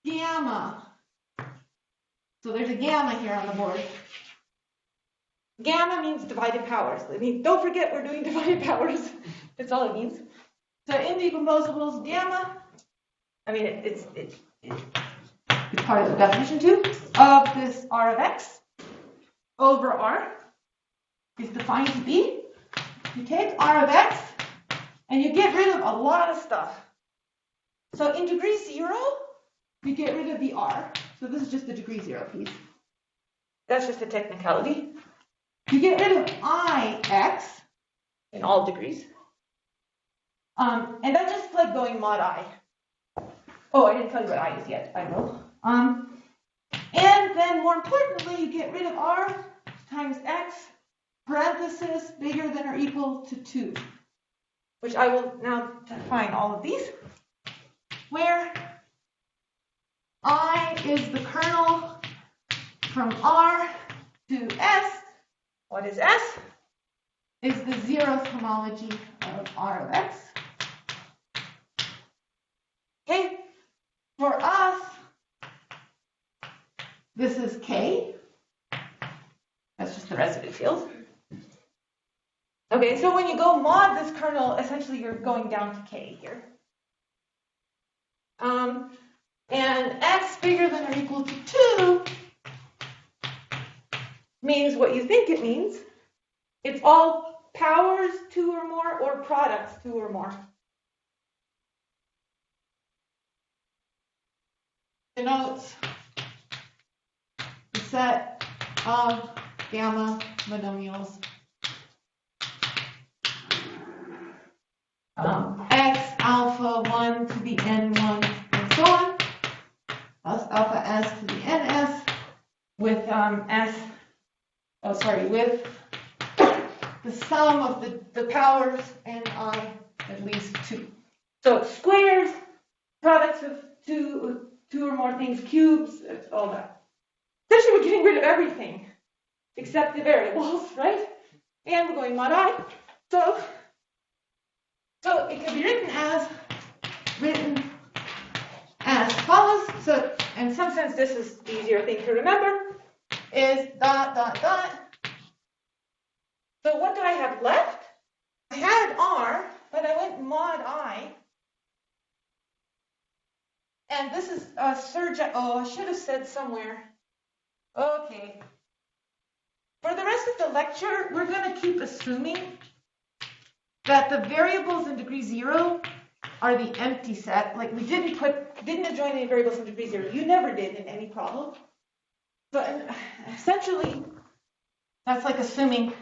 gamma. So there's a gamma here on the board. Gamma means divided powers. I mean, don't forget we're doing divided powers. That's all it means. So indecomposables, gamma, I mean, it's part of the definition too, of this R of X over R is defined to be, you take R of X and you get rid of a lot of stuff. So in degree 0, you get rid of the R. So this is just the degree 0 piece. That's just a technicality. You get rid of IX in all degrees. And that's just like going mod I. Oh, I didn't tell you what I is yet. I will. And then more importantly, you get rid of R times X, parenthesis, bigger than or equal to 2. Which I will now define all of these. Where I is the kernel from R to S. What is S? Is the 0th homology of R of X. Okay, for us, this is K. That's just the residue field. Okay, so when you go mod this kernel, essentially you're going down to K here. And X bigger than or equal to 2 means what you think it means. It's all powers 2 or more or products 2 or more. Denotes the set of gamma monomials X alpha 1 to the n1 and so on, plus alpha s to the ns with with the sum of the powers ni at least 2. So it's squares, products of two or more things, cubes, it's all that. Essentially we're getting rid of everything except the variables, right? and we're going mod I. So it can be written as follows. So in some sense, this is the easier thing to remember, is dot, dot, dot. So what do I have left? I had R, but I went mod I. And this is a surge. Oh, I should have said somewhere. Okay. For the rest of the lecture, we're going to keep assuming that the variables in degree 0 are the empty set. Like we didn't adjoin any variables in degree 0. You never did in any problem. So essentially, that's like assuming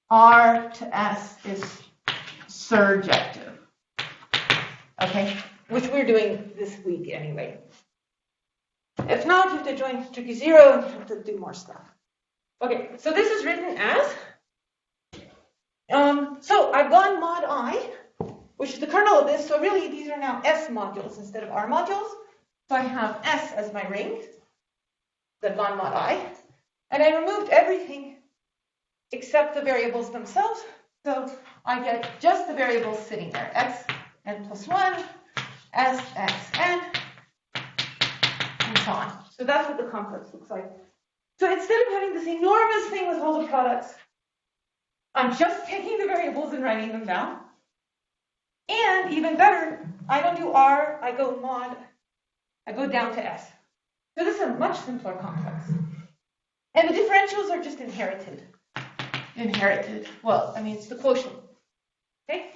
R to S is surjective. Okay? Which we're doing this week anyway. If not, you have to join degree 0 and you have to do more stuff. Okay, so this is written as, so I've gone mod I, which is the kernel of this, so really these are now S modules instead of R modules. So I have S as my ring, that gone mod I, and I removed everything except the variables themselves, so I get just the variables sitting there, x n plus 1, s x n, and so on. So that's what the complex looks like. So instead of having this enormous thing with all the products, I'm just taking the variables and writing them down. And even better, I don't do R, I go mod, I go down to S. So this is a much simpler complex. And the differentials are just inherited. Well, I mean, it's the quotient. Okay?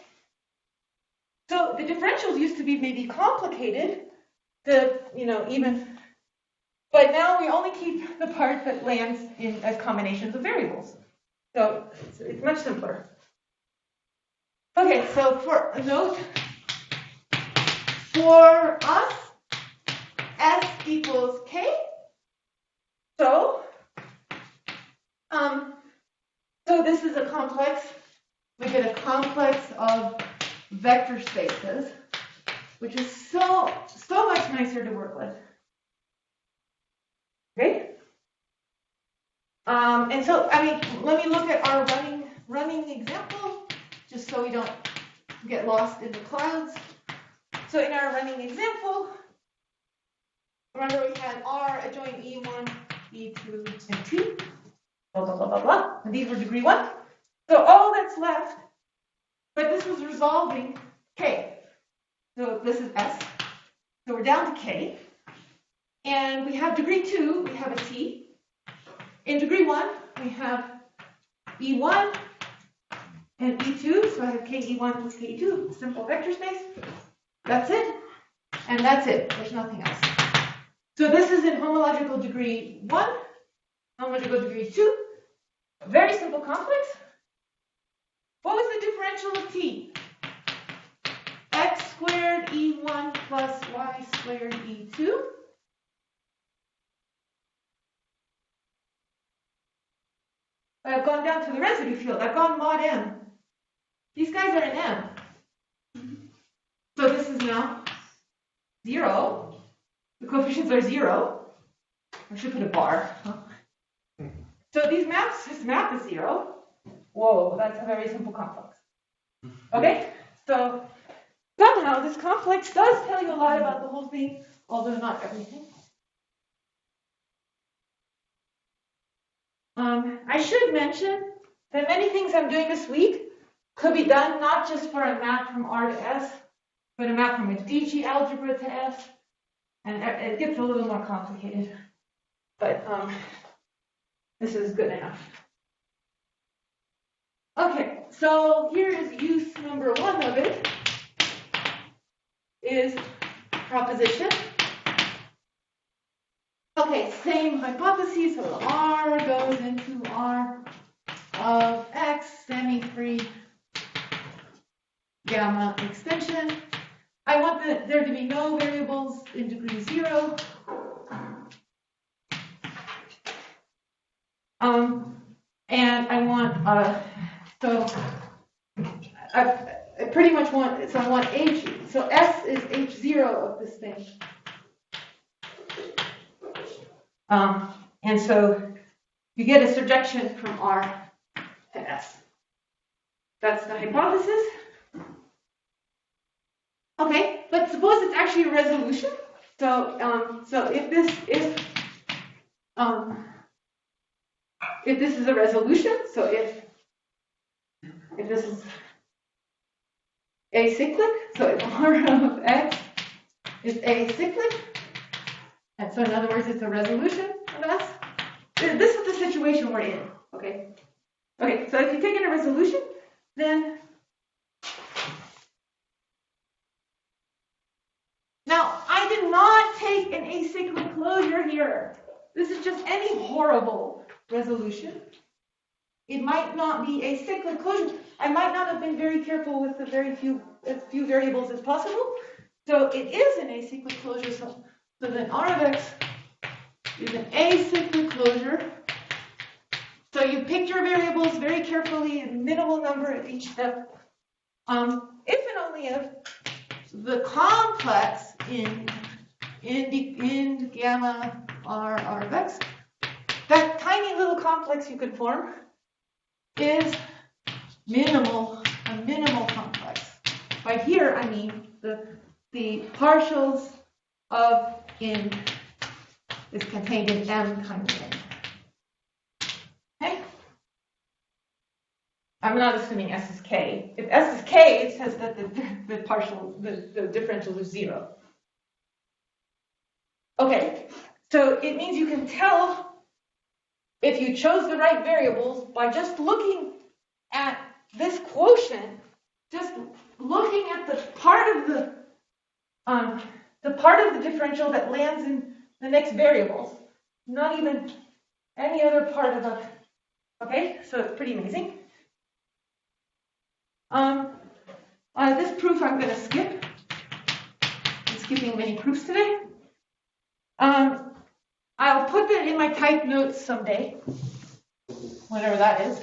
So the differentials used to be maybe complicated to, even, but now we only keep the part that lands in as combinations of variables. So it's much simpler. Okay, so for a note, for us, S equals K. So this is a complex. We get a complex of vector spaces, which is so much nicer to work with. Okay? And so, I mean, let me look at our running example, just so we don't get lost in the clouds. So in our running example, remember we had R adjoin E1, E2, and 2, blah, blah, blah, blah, blah. And these were degree 1. So all that's left, but this was resolving K. So this is S. So we're down to K. And we have degree 2, we have a T. In degree 1, we have E1 and E2. So I have KE1 plus KE2, simple vector space. That's it. And that's it. There's nothing else. So this is in homological degree 1, homological degree 2. Very simple complex. What was the differential of T? X squared E1 plus Y squared E2. I've gone down to the residue field. I've gone mod M. These guys are in M. So this is now 0. The coefficients are 0. I should put a bar. So this map is 0. Whoa, that's a very simple complex. Okay? So somehow this complex does tell you a lot about the whole thing, although not everything. I should mention that many things I'm doing this week could be done not just for a map from R to S, but a map from Medici algebra to S, and it gets a little more complicated. But this is good enough. Okay, so here is use number 1 of it, is proposition. Okay, same hypothesis, so R goes into R of X semi-free gamma extension. I want there to be no variables in degree 0. And I want, so I pretty much want, so I want H, so S is H0 of this thing. And so you get a surjection from R to S. That's the hypothesis. Okay, but suppose it's actually a resolution. So if this is a resolution, so if this is acyclic, so if R of X is acyclic, and so in other words, it's a resolution of S. This is the situation we're in. Okay. Okay. So if you take in a resolution, then now I did not take an acyclic closure here. This is just any horrible resolution. It might not be a cyclic closure. I might not have been very careful with the as few variables as possible. So it is an acyclic closure. So then R of X is an acyclic closure. So you picked your variables very carefully, a minimal number at each step. If and only if the complex in gamma R of X, that tiny little complex you could form, is a minimal complex. By here, I mean the partials of n is contained in M times n. Okay? I'm not assuming S is K. If S is K, it says that the differentials are 0. Okay, so it means you can tell if you chose the right variables by just looking at this quotient, just looking at the part of the differential that lands in the next variables, not even any other part of the. Okay, so it's pretty amazing. This proof I'm going to skip. I'm skipping many proofs today. I'll put that in my type notes someday, whenever that is.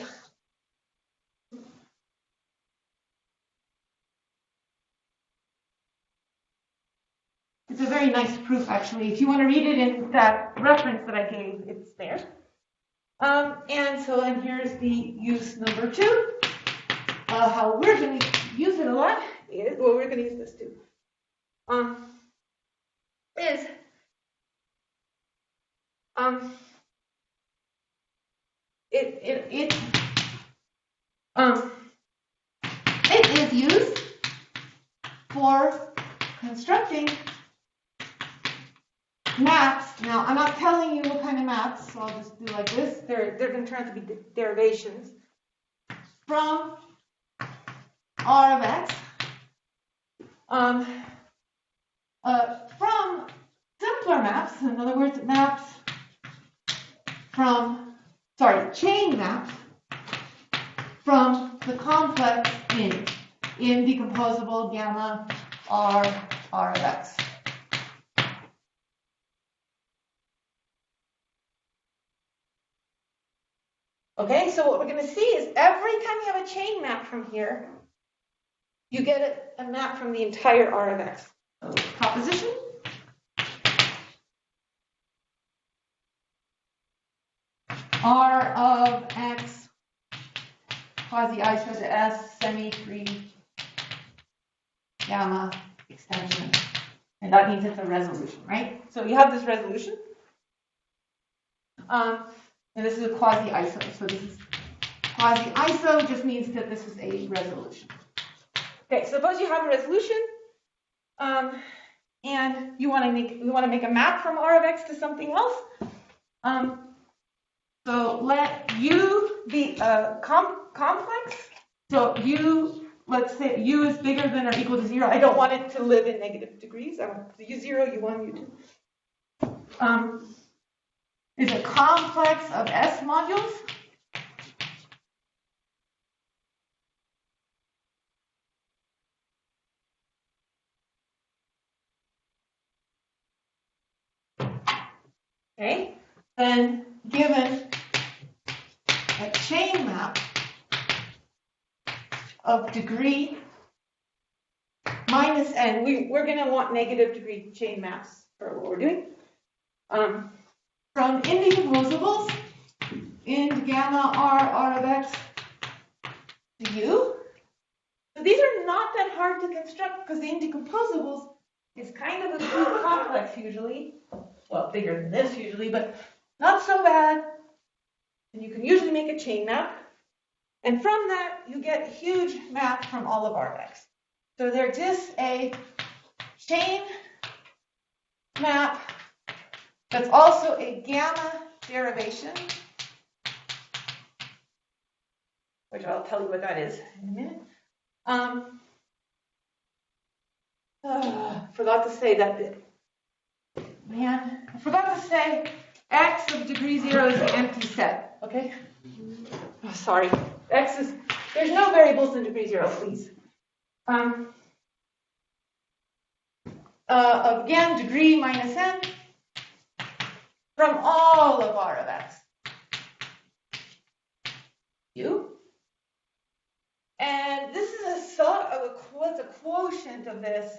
It's a very nice proof, actually. If you want to read it in that reference that I gave, it's there. And here's the use number 2. How we're going to use it a lot is, well, we're going to use this too, it is used for constructing maps. Now, I'm not telling you what kind of maps, so I'll just do like this. They're going to turn out to be derivations from R of X, from simpler maps, in other words, chain maps from the complex in decomposable gamma R of X. Okay, so what we're going to see is every time you have a chain map from here, you get a map from the entire R of X. So proposition. R of X quasi-iso to S semi-free gamma extension. And that means it's a resolution, right? So you have this resolution. And this is a quasi-iso. So this is quasi-iso just means that this is a resolution. Okay, suppose you have a resolution, and you want to make a map from R of X to something else. So let U be a complex. So U, let's say U is bigger than or equal to 0. I don't want it to live in negative degrees. I want U0, U1, U2. Is a complex of S modules. Okay, then given a chain map of degree minus n, we're going to want negative degree chain maps for what we're doing. From indecomposables in gamma R of X to construct, because the indecomposables is kind of a big complex usually. Well, bigger than this usually, but not so bad. And you can usually make a chain map. And from that, you get a huge map from all of Rx. So there exists a chain map that's also a gamma derivation, which I'll tell you what that is in a minute. Forgot to say that bit. Man, I forgot to say x of degree 0 is an empty set, okay? Oh, sorry. X is, there's no variables in degree 0, please. Again, degree minus n from all of R of x. U. And this is a sort of what's a quotient of this,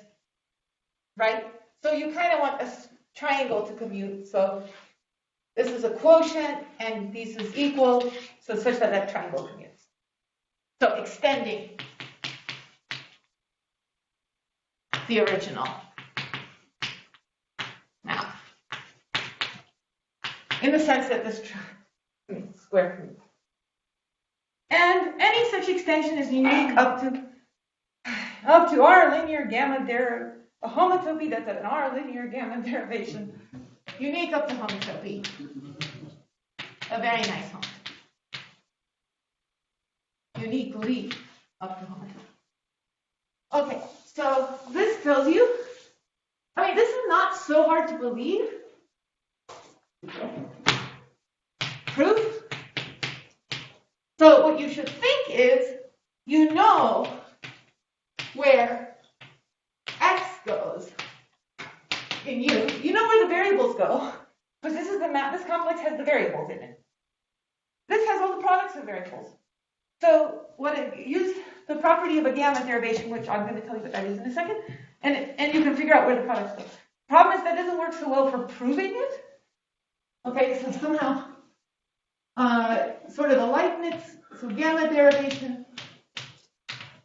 right? So you kind of want a triangle to commute. So this is a quotient, and this is equal, so such that that triangle commutes. So extending the original now, in the sense that this square commutes. And any such extension is unique up to R linear gamma a homotopy that's an R linear gamma derivation, unique up to homotopy. A very nice homotopy. Uniquely up to homotopy. Okay, so this tells you, I mean, this is not so hard to believe. Proof. So what you should think is, you know where x goes in U. You know where the variables go, because this is the map. This complex has the variables in it. This has all the products of variables. So what it used the property of a gamma derivation, which I'm going to tell you what that is in a second, and you can figure out where the products go. Problem is that doesn't work so well for proving it. Okay, so somehow sort of the Leibniz, so gamma derivation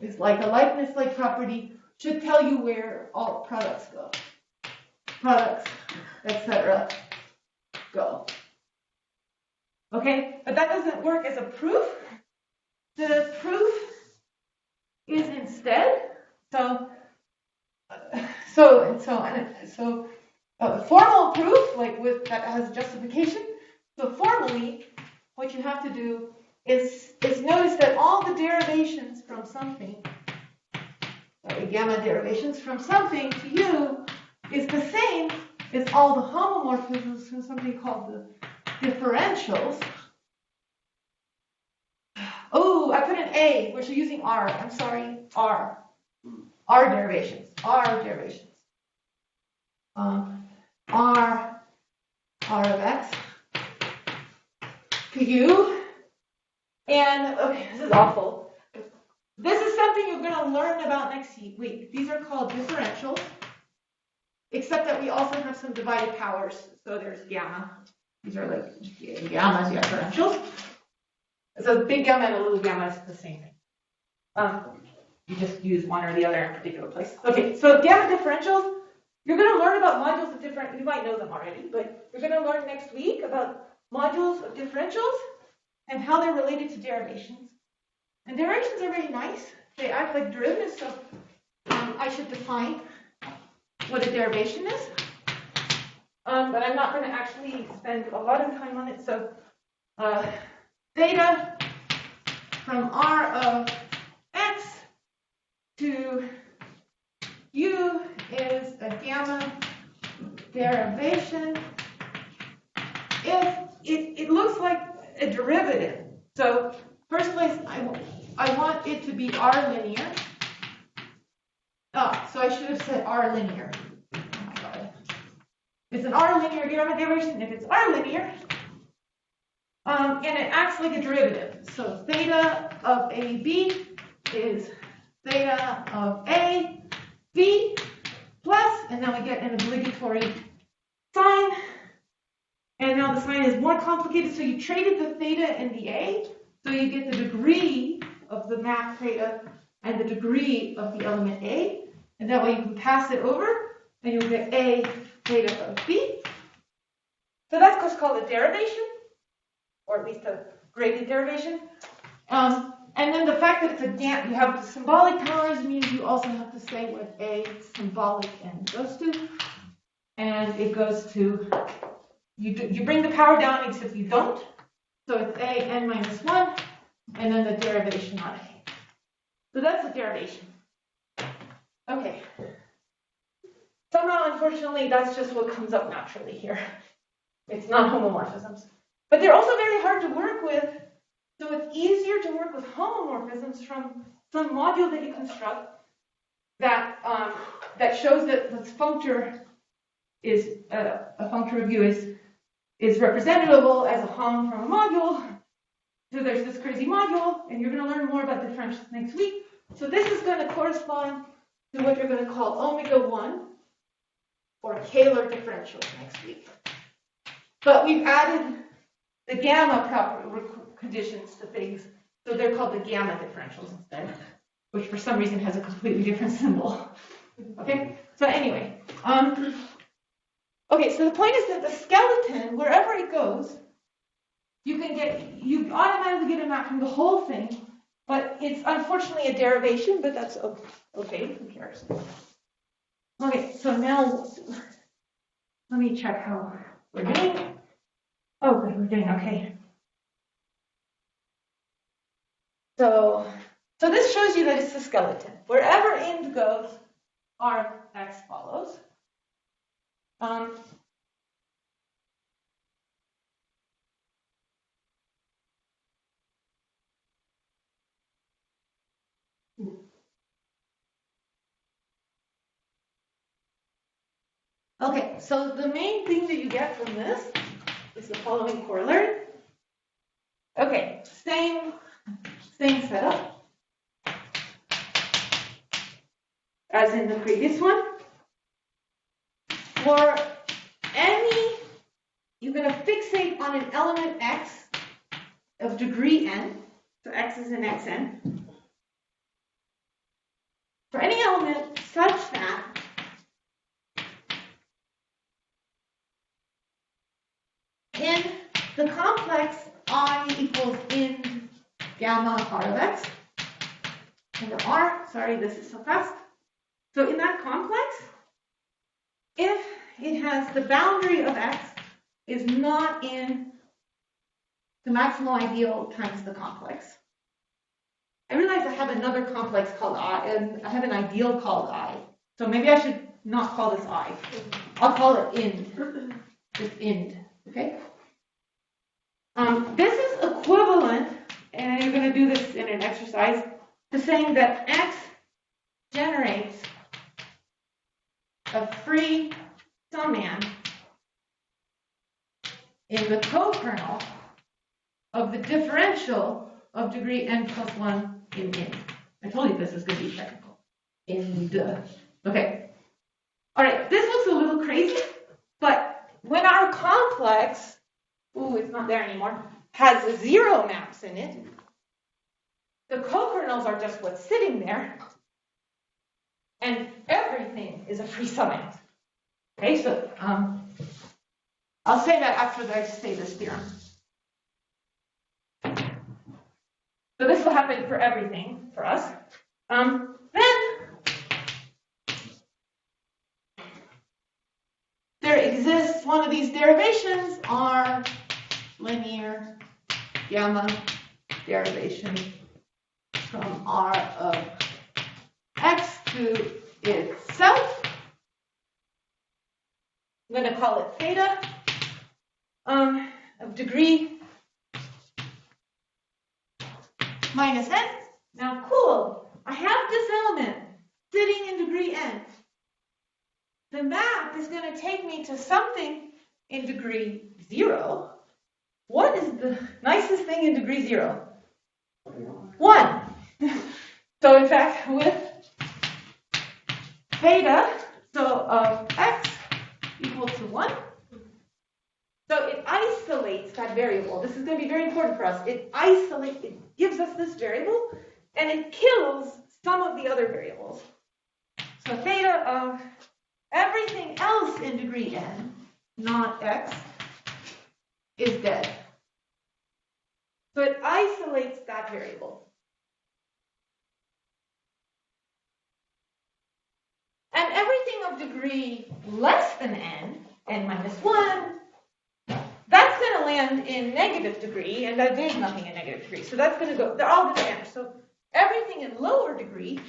is like a Leibniz-like property, should tell you where all products go. Products, etc. go. Okay, but that doesn't work as a proof. The proof is instead, formal proof, like with that has justification. So formally, what you have to do is notice that all the derivations from something, gamma derivations from something to U, is the same as all the homomorphisms from something called the differentials. Oh, I put an A. We're using R. I'm sorry, R. R derivations. R derivations. R of x to U. And, okay, this is awful. This is something you're going to learn about next week. These are called differentials, except that we also have some divided powers. So there's gamma. These are like gamma differentials. So big gamma and a little gamma is the same thing. You just use one or the other in a particular place. Okay, so gamma differentials, you're going to learn about modules of different, you might know them already, but you're going to learn next week about modules of differentials and how they're related to derivations. And derivations are very nice. They act like derivatives, so I should define what a derivation is. But I'm not going to actually spend a lot of time on it. So theta from R of x to U is a gamma derivation if it looks like a derivative. So first place, I want it to be R linear. So I should have said R linear. Oh my God. It's an R linear gamma derivation if it's R linear. And it acts like a derivative. So theta of AB is theta of A, B, plus, and then we get an obligatory sign. And now the sign is more complicated, so you traded the theta and the A, so you get the degree of the map theta and the degree of the element A. And that way you can pass it over, and you'll get A theta of B. So that's what's called a derivation, or at least a graded derivation. And then the fact that it's a gamma, you have symbolic powers means you also have to say what A symbolic n goes to. And it goes to, you bring the power down except you don't. So it's A n minus 1, and then the derivation on A. So that's the derivation. Okay. Somehow, unfortunately, that's just what comes up naturally here. It's not homomorphisms. But they're also very hard to work with. So it's easier to work with homomorphisms from some module that you construct that that shows that this functor is a functor of U is representable as a hom from a module. So there's this crazy module, and you're going to learn more about differentials next week. So this is going to correspond to what you're going to call omega 1 or Kähler differentials next week. But we've added the gamma conditions to things, so they're called the gamma differentials instead, which for some reason has a completely different symbol. Okay, so anyway, okay, so the point is that the skeleton, wherever it goes, you automatically get a map from the whole thing, but it's unfortunately a derivation, but that's okay, who cares? Okay, so now let me check how we're doing. Oh, good, we're doing okay. So this shows you that it's the skeleton. Wherever int goes, our x follows. Okay, so the main thing that you get from this is the following corollary. Okay, same setup as in the previous one. For any, you're going to fixate on an element x of degree n, so x is in xn. For any element such that in the complex I equals in gamma r of x, and the r, sorry, this is so fast. So in that complex, if it has the boundary of x is not in the maximal ideal times the complex. I realize I have another complex called I, and I have an ideal called I. So maybe I should not call this I. I'll call it ind. Just ind. Okay? This is equivalent, and you're going to do this in an exercise, to saying that x generates a free summand in the co-kernel of the differential of degree n plus 1 in ind. I told you this is going to be technical. Ind. Okay. All right, this looks a little crazy, but when our complex, ooh, it's not there anymore, has 0 maps in it, the co-kernels are just what's sitting there, and everything is a free summand. Okay, so I'll say that after I say this theorem. So this will happen for everything for us. Then there exists one of these derivations, R linear gamma derivation from R of x to itself. I'm going to call it theta of degree minus n. Now, cool. I have this element sitting in degree n. The map is going to take me to something in degree 0. What is the nicest thing in degree 0? 1. So, in fact, with theta, so of x equal to 1. So it isolates that variable. This is going to be very important for us. It gives us this variable, and it kills some of the other variables. So theta of everything else in degree n, not x, is dead. So it isolates that variable. And everything of degree less than n minus 1, that's going to land in negative degree, and there's nothing in negative degree. So that's going to go, they're all going to vanish. So everything in lower degree,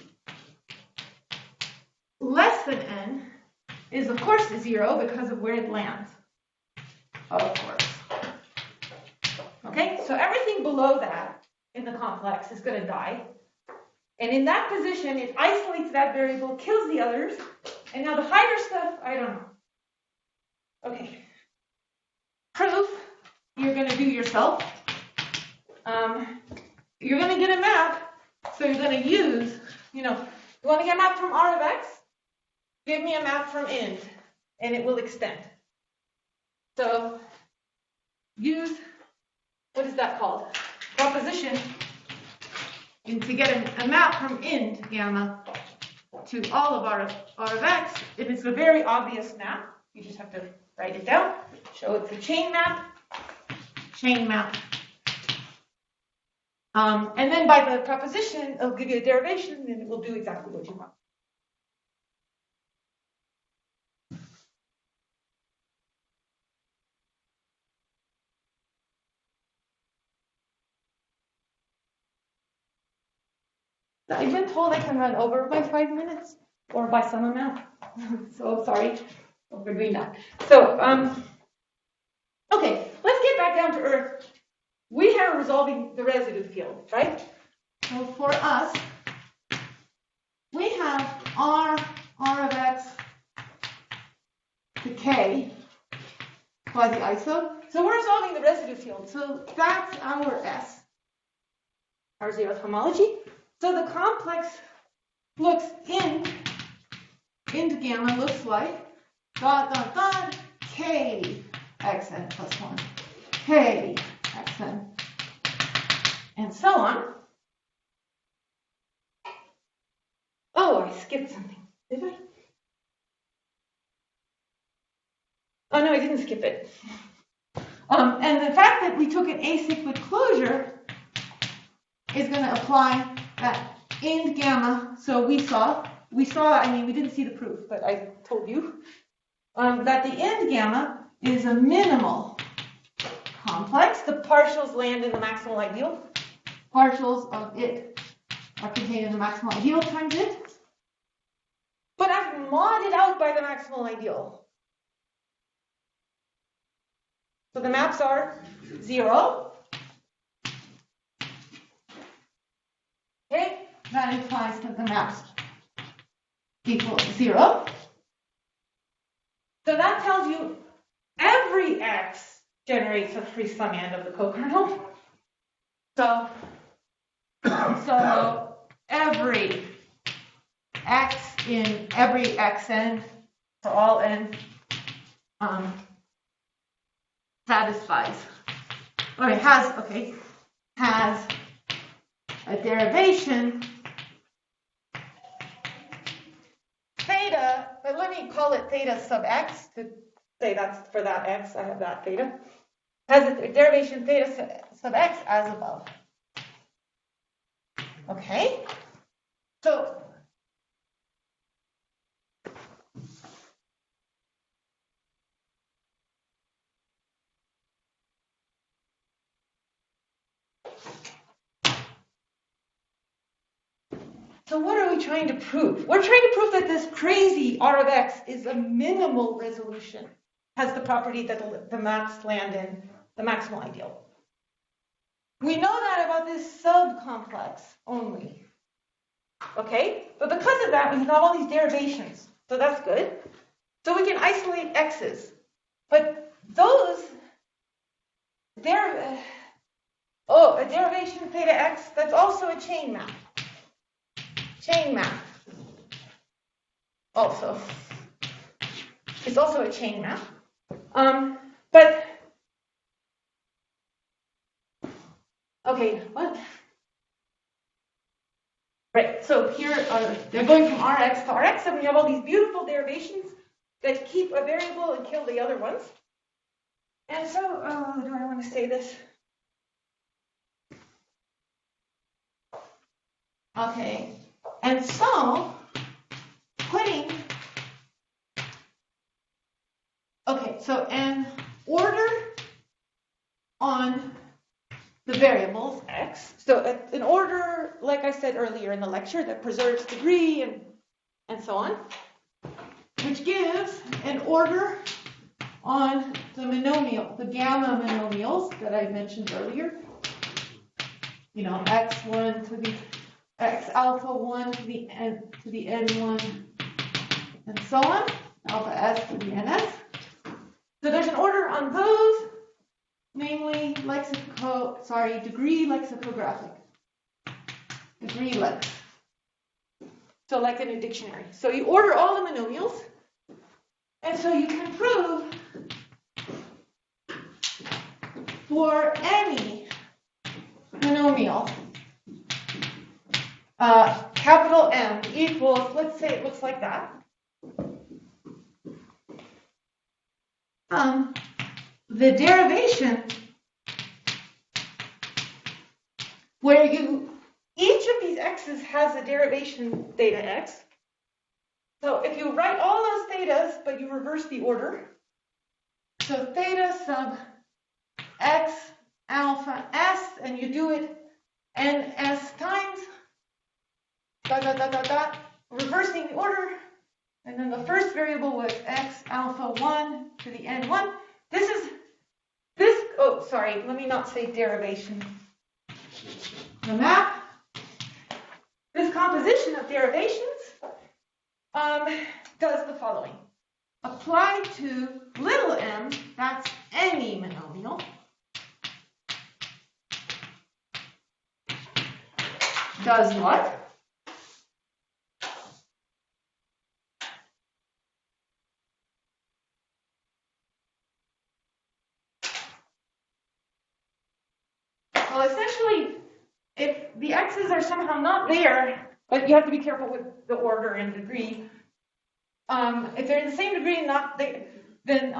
less than n, is of course 0 because of where it lands. Of course. Okay, so everything below that in the complex is going to die. And in that position, it isolates that variable, kills the others. And now the higher stuff, I don't know. Okay. Proof, you're going to do yourself. You're going to get a map. So you're going to use, you want to get a map from R of x? Give me a map from int, and it will extend. So use, what is that called? Proposition. And to get a map from int gamma to all of R of x, if it's a very obvious map, you just have to write it down, show it's a chain map. And then by the proposition, it'll give you a derivation, and it will do exactly what you want. I've been told I can run over by 5 minutes or by some amount. So sorry for doing that. So, okay, let's get back down to earth. We are resolving the residue field, right? So for us, we have R of x to k quasi-iso. So we're resolving the residue field. So that's our S, our zeroth homology. So the complex looks into gamma looks like ... k xn plus 1, k xn, and so on. Oh, I skipped something. Did I? Oh, no, I didn't skip it. And the fact that we took an acyclic closure is going to apply that int gamma. So we saw, I mean, we didn't see the proof, but I told you, that the int gamma is a minimal complex. The partials land in the maximal ideal. Partials of it are contained in the maximal ideal times it. But I've modded out by the maximal ideal. So the maps are 0. Okay, that implies that the maps equal 0. So that tells you every x generates a free summand of the cokernel. So every x in every xn for all n satisfies, or it has a derivation theta, but let me call it theta sub x to say that's for that x, I have that theta, has a derivation theta sub x as above. Okay, so what are we trying to prove? We're trying to prove that this crazy R of x is a minimal resolution, has the property that the maps land in the maximal ideal. We know that about this subcomplex only. Okay? But because of that, we have all these derivations. So that's good. So we can isolate x's. But those, a derivation theta x, that's also a chain map. Chain map. Also. It's also a chain map. But, okay, what? Right, so here they're going from Rx to Rx, and we have all these beautiful derivations that keep a variable and kill the other ones. And so, do I want to say this? Okay, and so so an order on the variables x, so an order, like I said earlier in the lecture, that preserves degree and so on, which gives an order on the monomial, the gamma monomials that I mentioned earlier. You know, x1 to the x alpha 1 to the n1 and so on, alpha s to the ns. So there's an order on those, namely degree lexicographic. Degree lex. So like in a dictionary. So you order all the monomials, and so you can prove for any monomial, capital M equals, let's say it looks like that. The derivation where each of these x's has a derivation theta x. So if you write all those thetas, but you reverse the order, so theta sub x alpha s, and you do it ns times, reversing the order, and then the first variable was x alpha 1 to the n1. Let me not say derivation. The map, this composition of derivations does the following. Apply to little m, that's any monomial, does what? Well, essentially, if the x's are somehow not there, but you have to be careful with the order and degree. If they're in the same degree and not there, then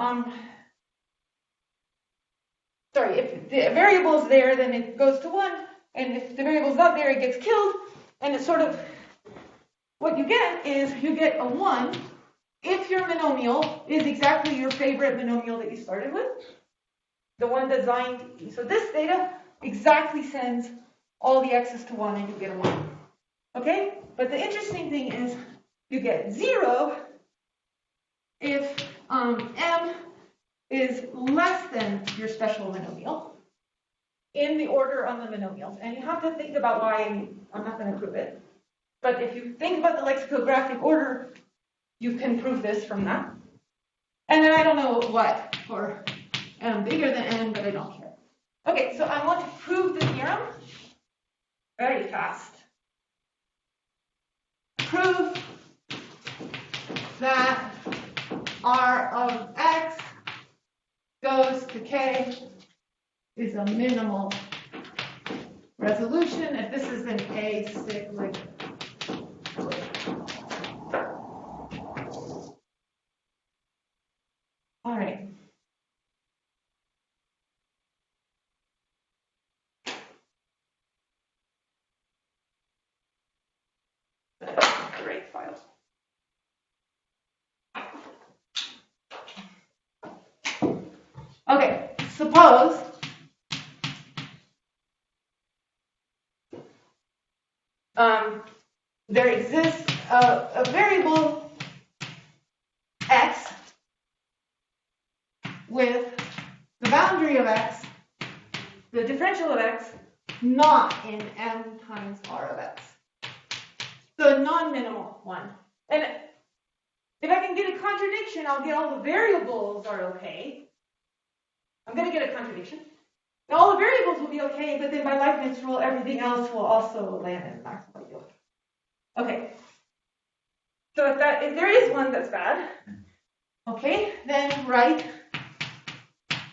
if the variable is there, then it goes to 1, and if the variable is not there, it gets killed, and it's sort of, what you get is you get a 1 if your monomial is exactly your favorite monomial that you started with, the one designed, so this theta exactly sends all the x's to 1 and you get a 1. Okay? But the interesting thing is you get 0 if m is less than your special monomial in the order on the monomials. And you have to think about why, and I'm not going to prove it. But if you think about the lexicographic order, you can prove this from that. And then I don't know what for m bigger than n, but I don't care. Okay, so I want to prove the theorem very fast. Prove that R of x goes to k is a minimal resolution. If this is an acyclic. All right. Great file. Okay, suppose there exists a variable x with the boundary of x, the differential of x, not in m times r of x. So a non-minimal one. And if I can get a contradiction, I'll get all the variables are okay. I'm going to get a contradiction. And all the variables will be okay, but then by Leibniz rule, everything else will also land in maximally okay. Okay. So if there is one that's bad, okay, then write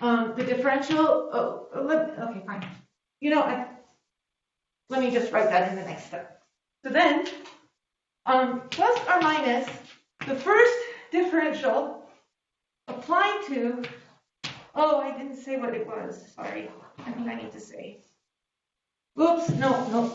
the differential. Okay, fine. You know, let me just write that in the next step. So then, plus or minus the first differential applied to, oh, I didn't say what it was. Sorry. I think I need to say. Oops, no.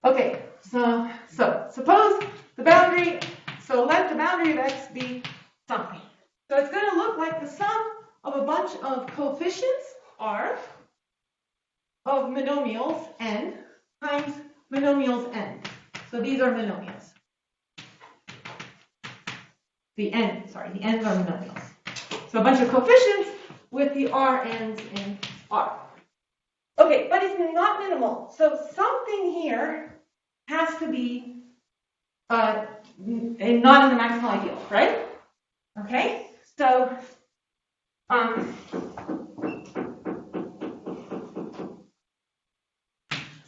Okay, so suppose the boundary, so let the boundary of x be something. So it's going to look like the sum of a bunch of coefficients, r, of monomials, n, times monomials, n. So these are monomials. The ends are monomials. So a bunch of coefficients with the r ends in r. Okay, but it's not minimal. So something here has to be not in the maximal ideal, right? Okay, so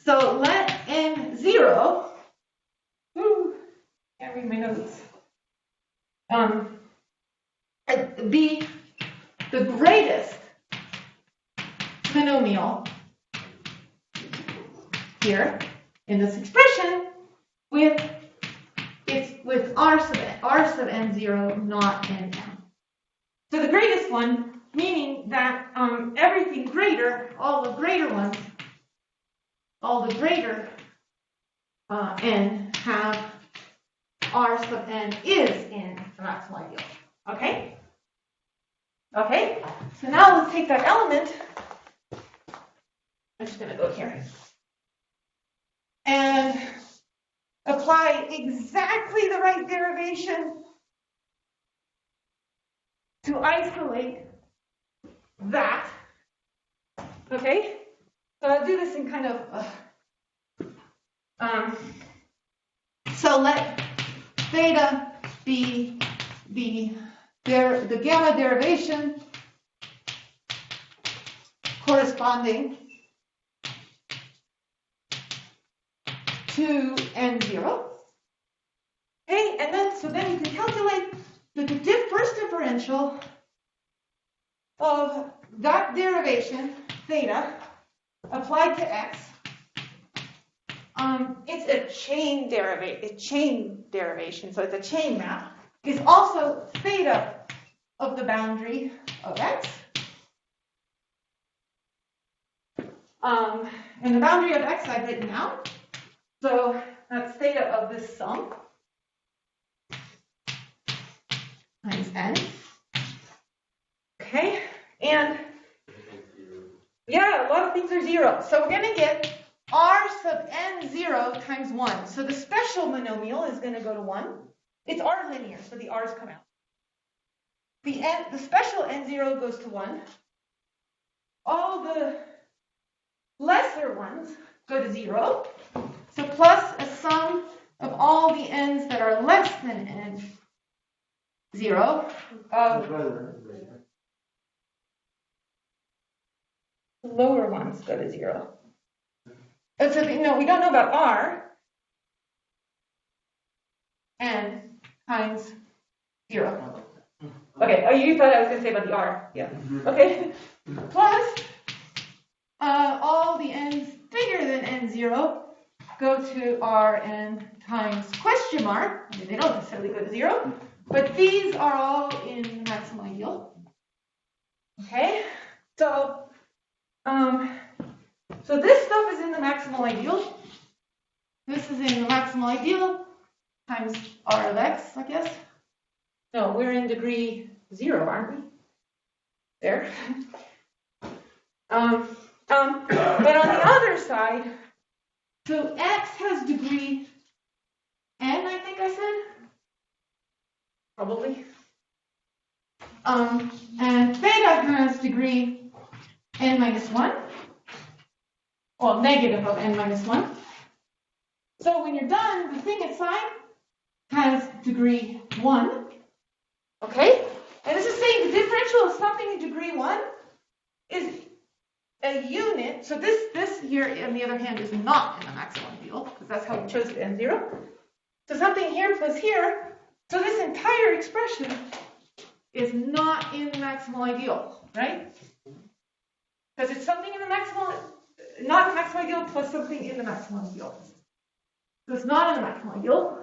so let n0, can't read my notes, be the greatest monomial here in this expression with r sub n0 not nm. So the greatest one, meaning that everything greater, all the greater n have r sub n is in the maximal ideal. Okay? Okay? So now let's take that element. I'm just going to go here. And apply exactly the right derivation to isolate that. Okay? So I'll do this in kind of so let theta be the gamma derivation corresponding to n0. Okay, and then so then you can calculate the first differential of that derivation, theta, applied to x. It's a chain derivation, so it's a chain map. Is also theta of the boundary of x. And the boundary of x I've written out. So that's theta of this sum times n. Okay, and yeah, a lot of things are 0. So we're going to get r sub n0 times 1. So the special monomial is going to go to 1. It's r linear, so the r's come out. The special n0 goes to 1. All the lesser ones go to 0. So plus a sum of all the n's that are less than n0 of lower ones go to 0. And so no, we don't know about r. N times 0. Okay, oh, you thought I was going to say about the r. Yeah. Okay. Plus all the n's bigger than n0 go to Rn times question mark. I mean, they don't necessarily go to 0, but these are all in the maximal ideal. Okay, so so this stuff is in the maximal ideal. This is in the maximal ideal times R of x, I guess. No, we're in degree 0, aren't we? There. But on the other side, so x has degree n, I think I said. Probably. And theta has degree n minus 1. Well, negative of n minus 1. So when you're done, the thing inside has degree 1. Okay? And this is saying the differential of something in degree 1 is a unit. So this here, on the other hand, is not in the maximal ideal, because that's how we chose it n0. So something here plus here. So this entire expression is not in the maximal ideal, right? Because it's something in the maximal, not in the maximal ideal plus something in the maximal ideal. So it's not in the maximal ideal.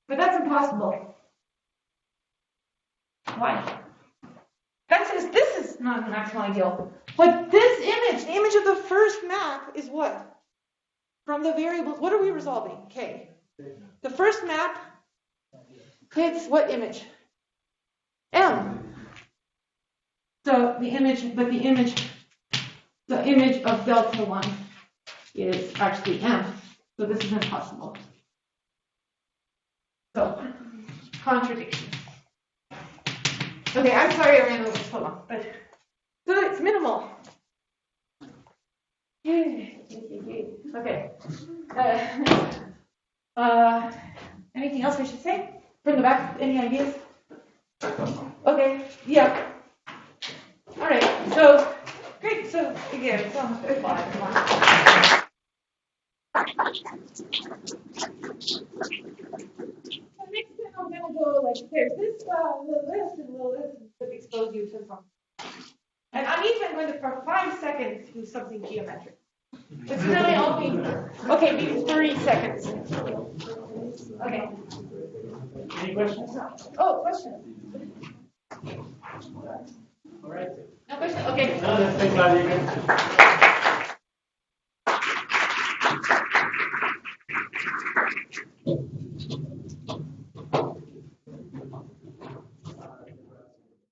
But that's impossible. Why? That says this is not in the maximal ideal. But this image, the image of the first map is what? From the variables, what are we resolving? K. The first map hits what image? M. So the image of delta 1 is actually M. So this is impossible. So, contradiction. Okay, I'm sorry I ran over so long, but so it's minimal. Okay. Anything else we should say? From the back, any ideas? Okay, yeah. All right, so, great. So, again, it's almost 5. Next time I'm going to go like, there's this little list and little list to expose you to something. And I'm even going to, for 5 seconds, do something geometric. It's really only, okay, maybe 30 seconds. Okay. Any questions? Oh, question. All right. No question? Okay. No, that's thank God you can.